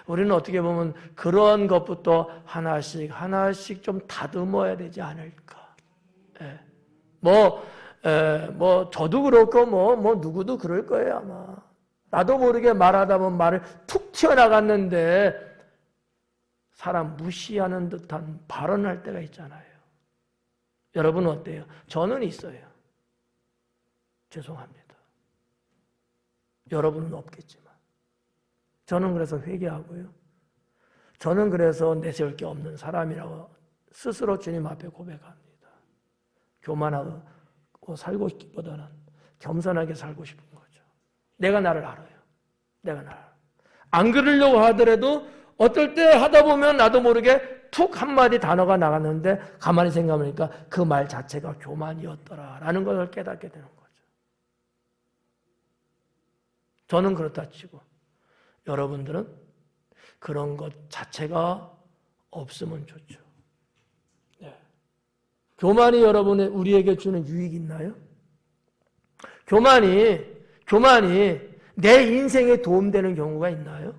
우리는 어떻게 보면 그런 것부터 하나씩 좀 다듬어야 되지 않을까. 예. 저도 그렇고 누구도 그럴 거예요, 아마. 나도 모르게 말하다 보면 말을 툭 튀어나갔는데 사람 무시하는 듯한 발언할 때가 있잖아요. 여러분은 어때요? 저는 있어요. 죄송합니다. 여러분은 없겠지만. 저는 그래서 회개하고요. 저는 그래서 내세울 게 없는 사람이라고 스스로 주님 앞에 고백합니다. 교만하고 살고 싶기보다는 겸손하게 살고 싶은 거죠. 내가 나를 알아요. 내가 나를 알아요. 안 그러려고 하더라도 어떨 때 하다 보면 나도 모르게 툭 한마디 단어가 나갔는데 가만히 생각해보니까 그 말 자체가 교만이었더라라는 것을 깨닫게 되는 거죠. 저는 그렇다 치고 여러분들은 그런 것 자체가 없으면 좋죠. 네. 교만이 여러분의 우리에게 주는 유익이 있나요? 교만이 내 인생에 도움되는 경우가 있나요?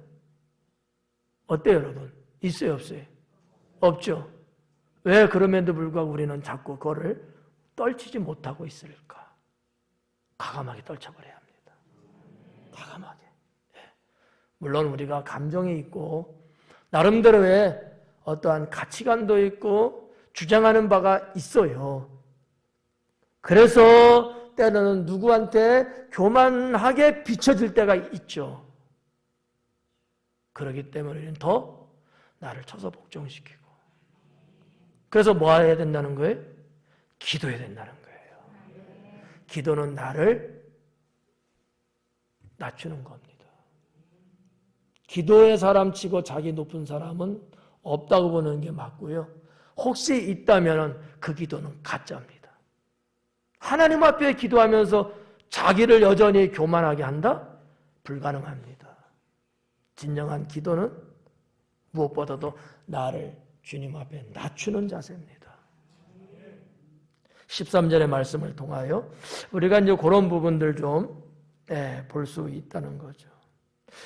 어때요, 여러분? 있어요, 없어요? 없죠. 왜 그럼에도 불구하고 우리는 자꾸 그거를 떨치지 못하고 있을까? 과감하게 떨쳐버려야 합니다. 과감하게. 물론 우리가 감정이 있고 나름대로의 어떠한 가치관도 있고 주장하는 바가 있어요. 그래서 때로는 누구한테 교만하게 비춰질 때가 있죠. 그렇기 때문에 우리는 더 나를 쳐서 복종시키고 그래서 뭐 해야 된다는 거예요? 기도해야 된다는 거예요. 기도는 나를 낮추는 겁니다. 기도의 사람 치고 자기 높은 사람은 없다고 보는 게 맞고요. 혹시 있다면 그 기도는 가짜입니다. 하나님 앞에 기도하면서 자기를 여전히 교만하게 한다? 불가능합니다. 진정한 기도는 무엇보다도 나를 주님 앞에 낮추는 자세입니다. 13절의 말씀을 통하여 우리가 이제 그런 부분들 좀 볼 수 있다는 거죠.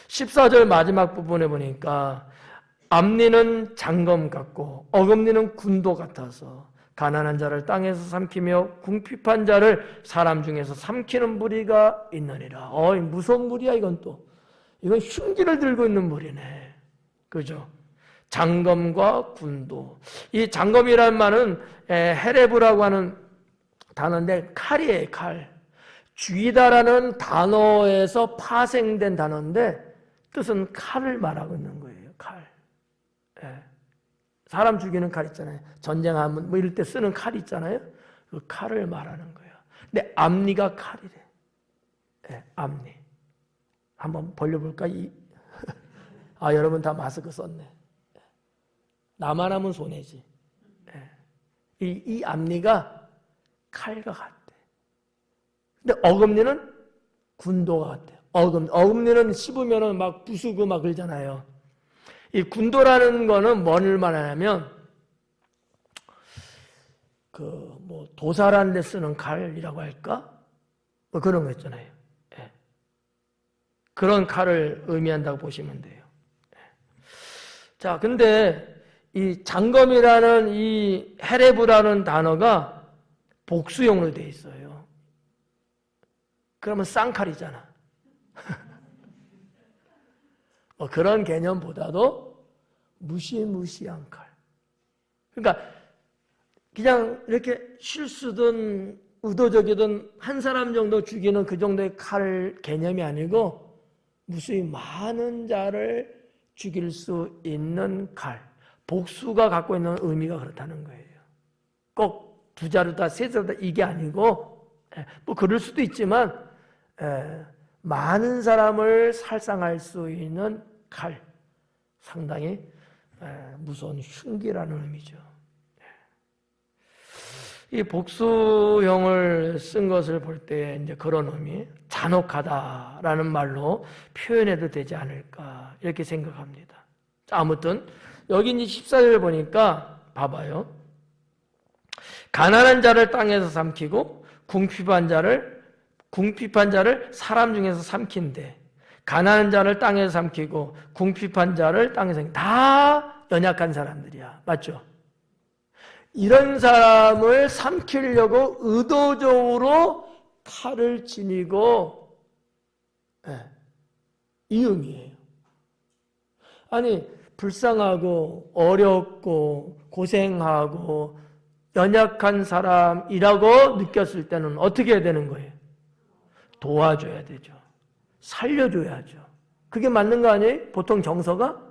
14절 마지막 부분에 보니까 앞니는 장검 같고 어금니는 군도 같아서 가난한 자를 땅에서 삼키며 궁핍한 자를 사람 중에서 삼키는 무리가 있느니라. 무서운 무리야 이건 또. 이건 흉기를 들고 있는 무리네. 그죠? 장검과 군도. 이 장검이라는 말은 헤레브라고 하는 단어인데 칼이에요, 칼. 쥐다라는 단어에서 파생된 단어인데 뜻은 칼을 말하고 있는 거예요. 칼. 사람 죽이는 칼 있잖아요. 전쟁하면 뭐 이럴 때 쓰는 칼 있잖아요. 그 칼을 말하는 거예요. 근데 앞니가 칼이래. 앞니. 한번 벌려볼까? 여러분 다 마스크 썼네. 나만 하면 손해지. 이 앞니가 칼과 같대. 근데 어금니는 군도가 같아요. 어금니는 씹으면 막 부수고 막 그러잖아요. 이 군도라는 거는 뭘 말하냐면, 도살하는 데 쓰는 칼이라고 할까? 뭐 그런 거 있잖아요. 그런 칼을 의미한다고 보시면 돼요. 자, 근데 이 장검이라는 이 헤레브라는 단어가 복수용으로 되어 있어요. 그러면 쌍칼이잖아. 그런 개념보다도 무시무시한 칼. 그러니까 그냥 이렇게 실수든 의도적이든 한 사람 정도 죽이는 그 정도의 칼 개념이 아니고 무수히 많은 자를 죽일 수 있는 칼. 복수가 갖고 있는 의미가 그렇다는 거예요. 꼭 두 자루다 세 자루다 이게 아니고 뭐 그럴 수도 있지만 많은 사람을 살상할 수 있는 칼. 상당히 무서운 흉기라는 의미죠. 이 복수형을 쓴 것을 볼 때 이제 그런 의미, 잔혹하다라는 말로 표현해도 되지 않을까 이렇게 생각합니다. 아무튼 여기 이제 14절을 보니까 봐봐요. 가난한 자를 땅에서 삼키고 궁핍한 자를 사람 중에서 삼킨대. 가난한 자를 땅에서 삼키고 궁핍한 자를 땅에서 삼킨대. 다 연약한 사람들이야. 맞죠? 이런 사람을 삼키려고 의도적으로 칼을 지니고 이 의미예요. 아니 불쌍하고 어렵고 고생하고 연약한 사람이라고 느꼈을 때는 어떻게 해야 되는 거예요? 도와줘야 되죠. 살려줘야죠. 그게 맞는 거 아니에요? 보통 정서가?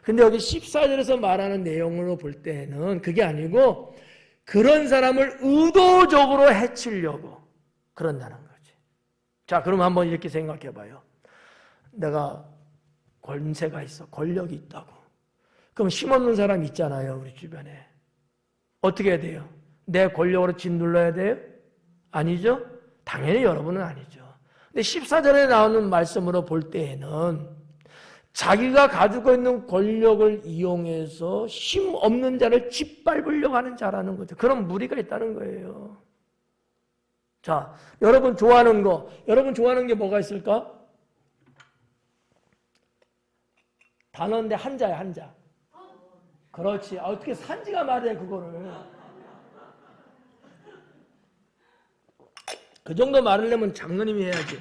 근데 여기 14절에서 말하는 내용으로 볼 때는 그게 아니고 그런 사람을 의도적으로 해치려고 그런다는 거지. 자, 그럼 한번 이렇게 생각해 봐요. 내가 권세가 있어. 권력이 있다고. 그럼 힘없는 사람 있잖아요. 우리 주변에. 어떻게 해야 돼요? 내 권력으로 짓눌러야 돼요? 아니죠? 당연히 여러분은 아니죠. 근데 14절에 나오는 말씀으로 볼 때에는 자기가 가지고 있는 권력을 이용해서 힘 없는 자를 짓밟으려고 하는 자라는 거죠. 그런 무리가 있다는 거예요. 자, 여러분 좋아하는 거, 여러분 좋아하는 게 뭐가 있을까? 단어인데 한자야, 한자. 그렇지. 어떻게 산지가 말해, 그거를. 그 정도 말하려면 장로님이 해야지.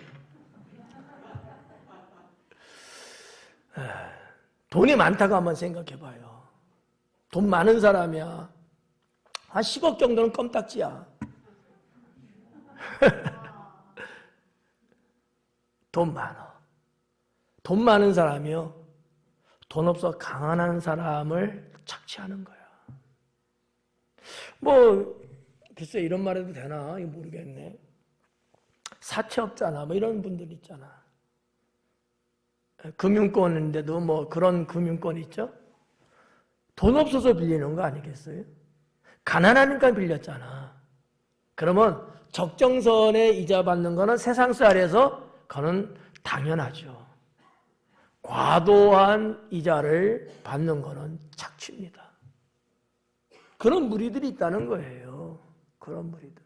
돈이 많다고 한번 생각해 봐요. 돈 많은 사람이야. 한 10억 정도는 껌딱지야. 돈 많아. 돈 많은 사람이요. 돈 없어 강한 사람을 착취하는 거야. 뭐 글쎄 이런 말 해도 되나? 이거 모르겠네. 사채업자나 뭐 이런 분들 있잖아. 금융권인데도 뭐 그런 금융권 있죠? 돈 없어서 빌리는 거 아니겠어요? 가난하니까 빌렸잖아. 그러면 적정선에 이자 받는 거는 세상살에서 그거는 당연하죠. 과도한 이자를 받는 거는 착취입니다. 그런 무리들이 있다는 거예요. 그런 무리들.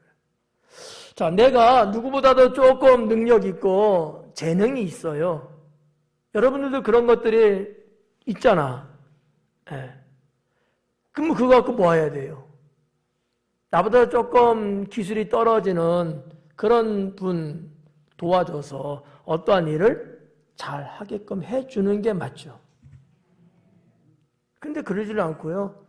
자, 내가 누구보다도 조금 능력 있고 재능이 있어요. 여러분들도 그런 것들이 있잖아. 예. 그럼 그거 갖고 뭐 해야 돼요? 나보다 조금 기술이 떨어지는 그런 분 도와줘서 어떠한 일을 잘 하게끔 해주는 게 맞죠. 근데 그러질 않고요.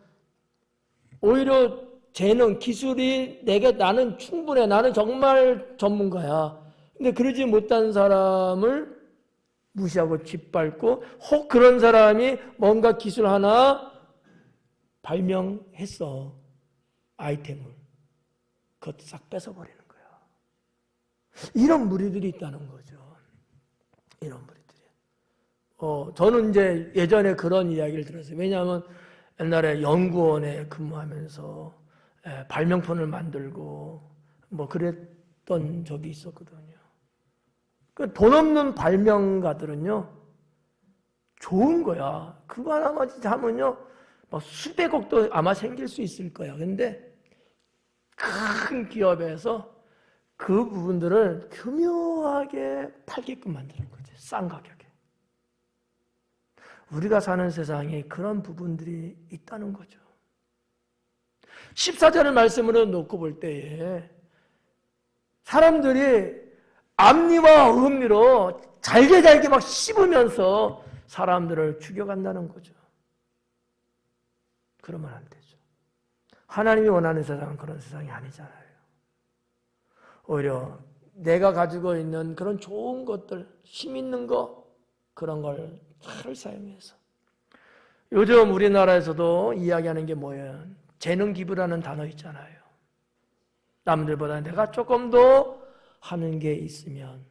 오히려 재능, 기술이 나는 충분해. 나는 정말 전문가야. 근데 그러지 못한 사람을 무시하고 짓밟고 혹 그런 사람이 뭔가 기술 하나 발명했어. 아이템을. 그것도 싹 뺏어버리는 거야. 이런 무리들이 있다는 거죠. 이런 무리들이. 저는 이제 예전에 그런 이야기를 들었어요. 왜냐하면 옛날에 연구원에 근무하면서 발명품을 만들고 뭐 그랬던 적이 있었거든요. 돈 없는 발명가들은요, 좋은 거야. 그거 하나만 진짜 하면요, 막 수백억도 아마 생길 수 있을 거야. 근데 큰 기업에서 그 부분들을 교묘하게 팔게끔 만드는 거지. 싼 가격에. 우리가 사는 세상에 그런 부분들이 있다는 거죠. 14절의 말씀으로 놓고 볼 때에 사람들이 앞니와 음니로 잘게 막 씹으면서 사람들을 죽여간다는 거죠. 그러면 안 되죠. 하나님이 원하는 세상은 그런 세상이 아니잖아요. 오히려 내가 가지고 있는 그런 좋은 것들, 힘 있는 거, 그런 걸 잘 사용해서. 요즘 우리나라에서도 이야기하는 게 뭐예요? 재능기부라는 단어 있잖아요. 남들보다 내가 조금 더 하는 게 있으면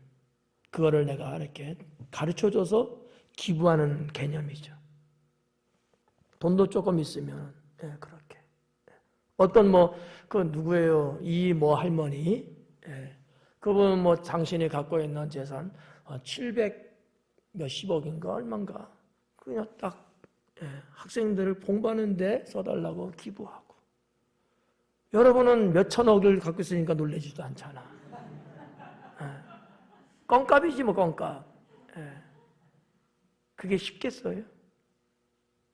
그거를 내가 이렇게 가르쳐줘서 기부하는 개념이죠. 돈도 조금 있으면 그렇게. 어떤 그 누구예요? 이 할머니, 그분 당신이 갖고 있는 재산 700 몇십억인가 얼마인가 그냥 딱 학생들을 공부하는데 써달라고 기부하고. 여러분은 몇천억을 갖고 있으니까 놀라지도 않잖아. 껌값이지 뭐 껌값. 그게 쉽겠어요?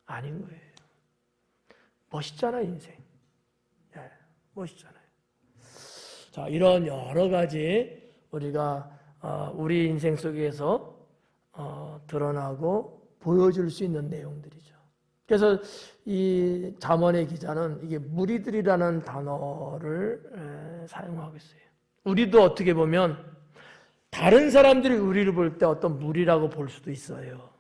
아닌 거예요. 멋있잖아 인생. 멋있잖아요. 자, 이런 여러 가지 우리가 우리 인생 속에서 드러나고 보여줄 수 있는 내용들이죠. 그래서 이 잠언의 기자는 이게 무리들이라는 단어를 사용하고 있어요. 우리도 어떻게 보면 다른 사람들이 우리를 볼 때 어떤 무리라고 볼 수도 있어요.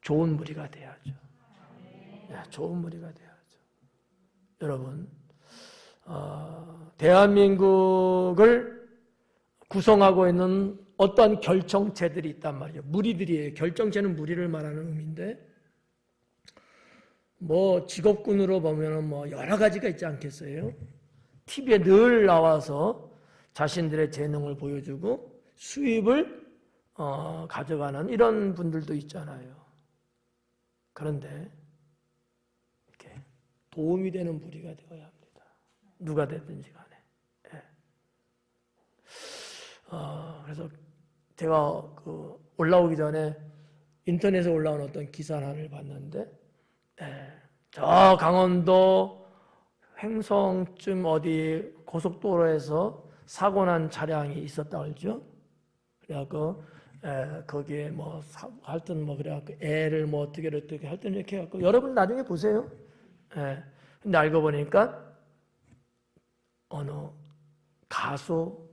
좋은 무리가 돼야죠. 좋은 무리가 돼야죠. 여러분, 대한민국을 구성하고 있는 어떤 결정체들이 있단 말이에요. 무리들이에요. 결정체는 무리를 말하는 의미인데, 뭐 직업군으로 보면은 뭐 여러 가지가 있지 않겠어요? TV에 늘 나와서 자신들의 재능을 보여주고 수입을 가져가는 이런 분들도 있잖아요. 그런데 이렇게 도움이 되는 무리가 되어야 합니다. 누가 되든지 간에. 그래서 제가 올라오기 전에 인터넷에 올라온 어떤 기사 하나를 봤는데, 저 강원도 횡성쯤 어디 고속도로에서 사고 난 차량이 있었다 그러죠. 그래갖고 거기에 뭐 하여튼 뭐 그래갖고 애를 뭐 어떻게 하여튼 이렇게 해갖고 여러분 나중에 보세요. 근데 알고 보니까 어느 가수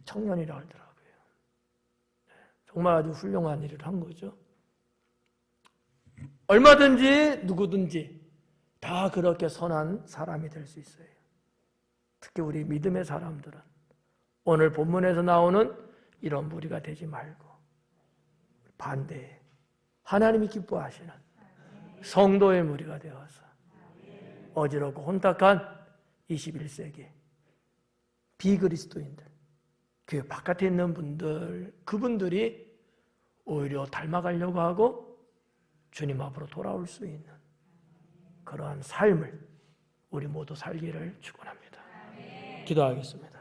청년이라고 하더라고요. 정말 아주 훌륭한 일을 한 거죠. 얼마든지 누구든지 다 그렇게 선한 사람이 될 수 있어요. 특히 우리 믿음의 사람들은 오늘 본문에서 나오는 이런 무리가 되지 말고 반대에 하나님이 기뻐하시는 성도의 무리가 되어서 어지럽고 혼탁한 21세기 비그리스도인들, 교회 바깥에 있는 분들, 그분들이 오히려 닮아가려고 하고 주님 앞으로 돌아올 수 있는 그러한 삶을 우리 모두 살기를 축원합니다. 기도하겠습니다.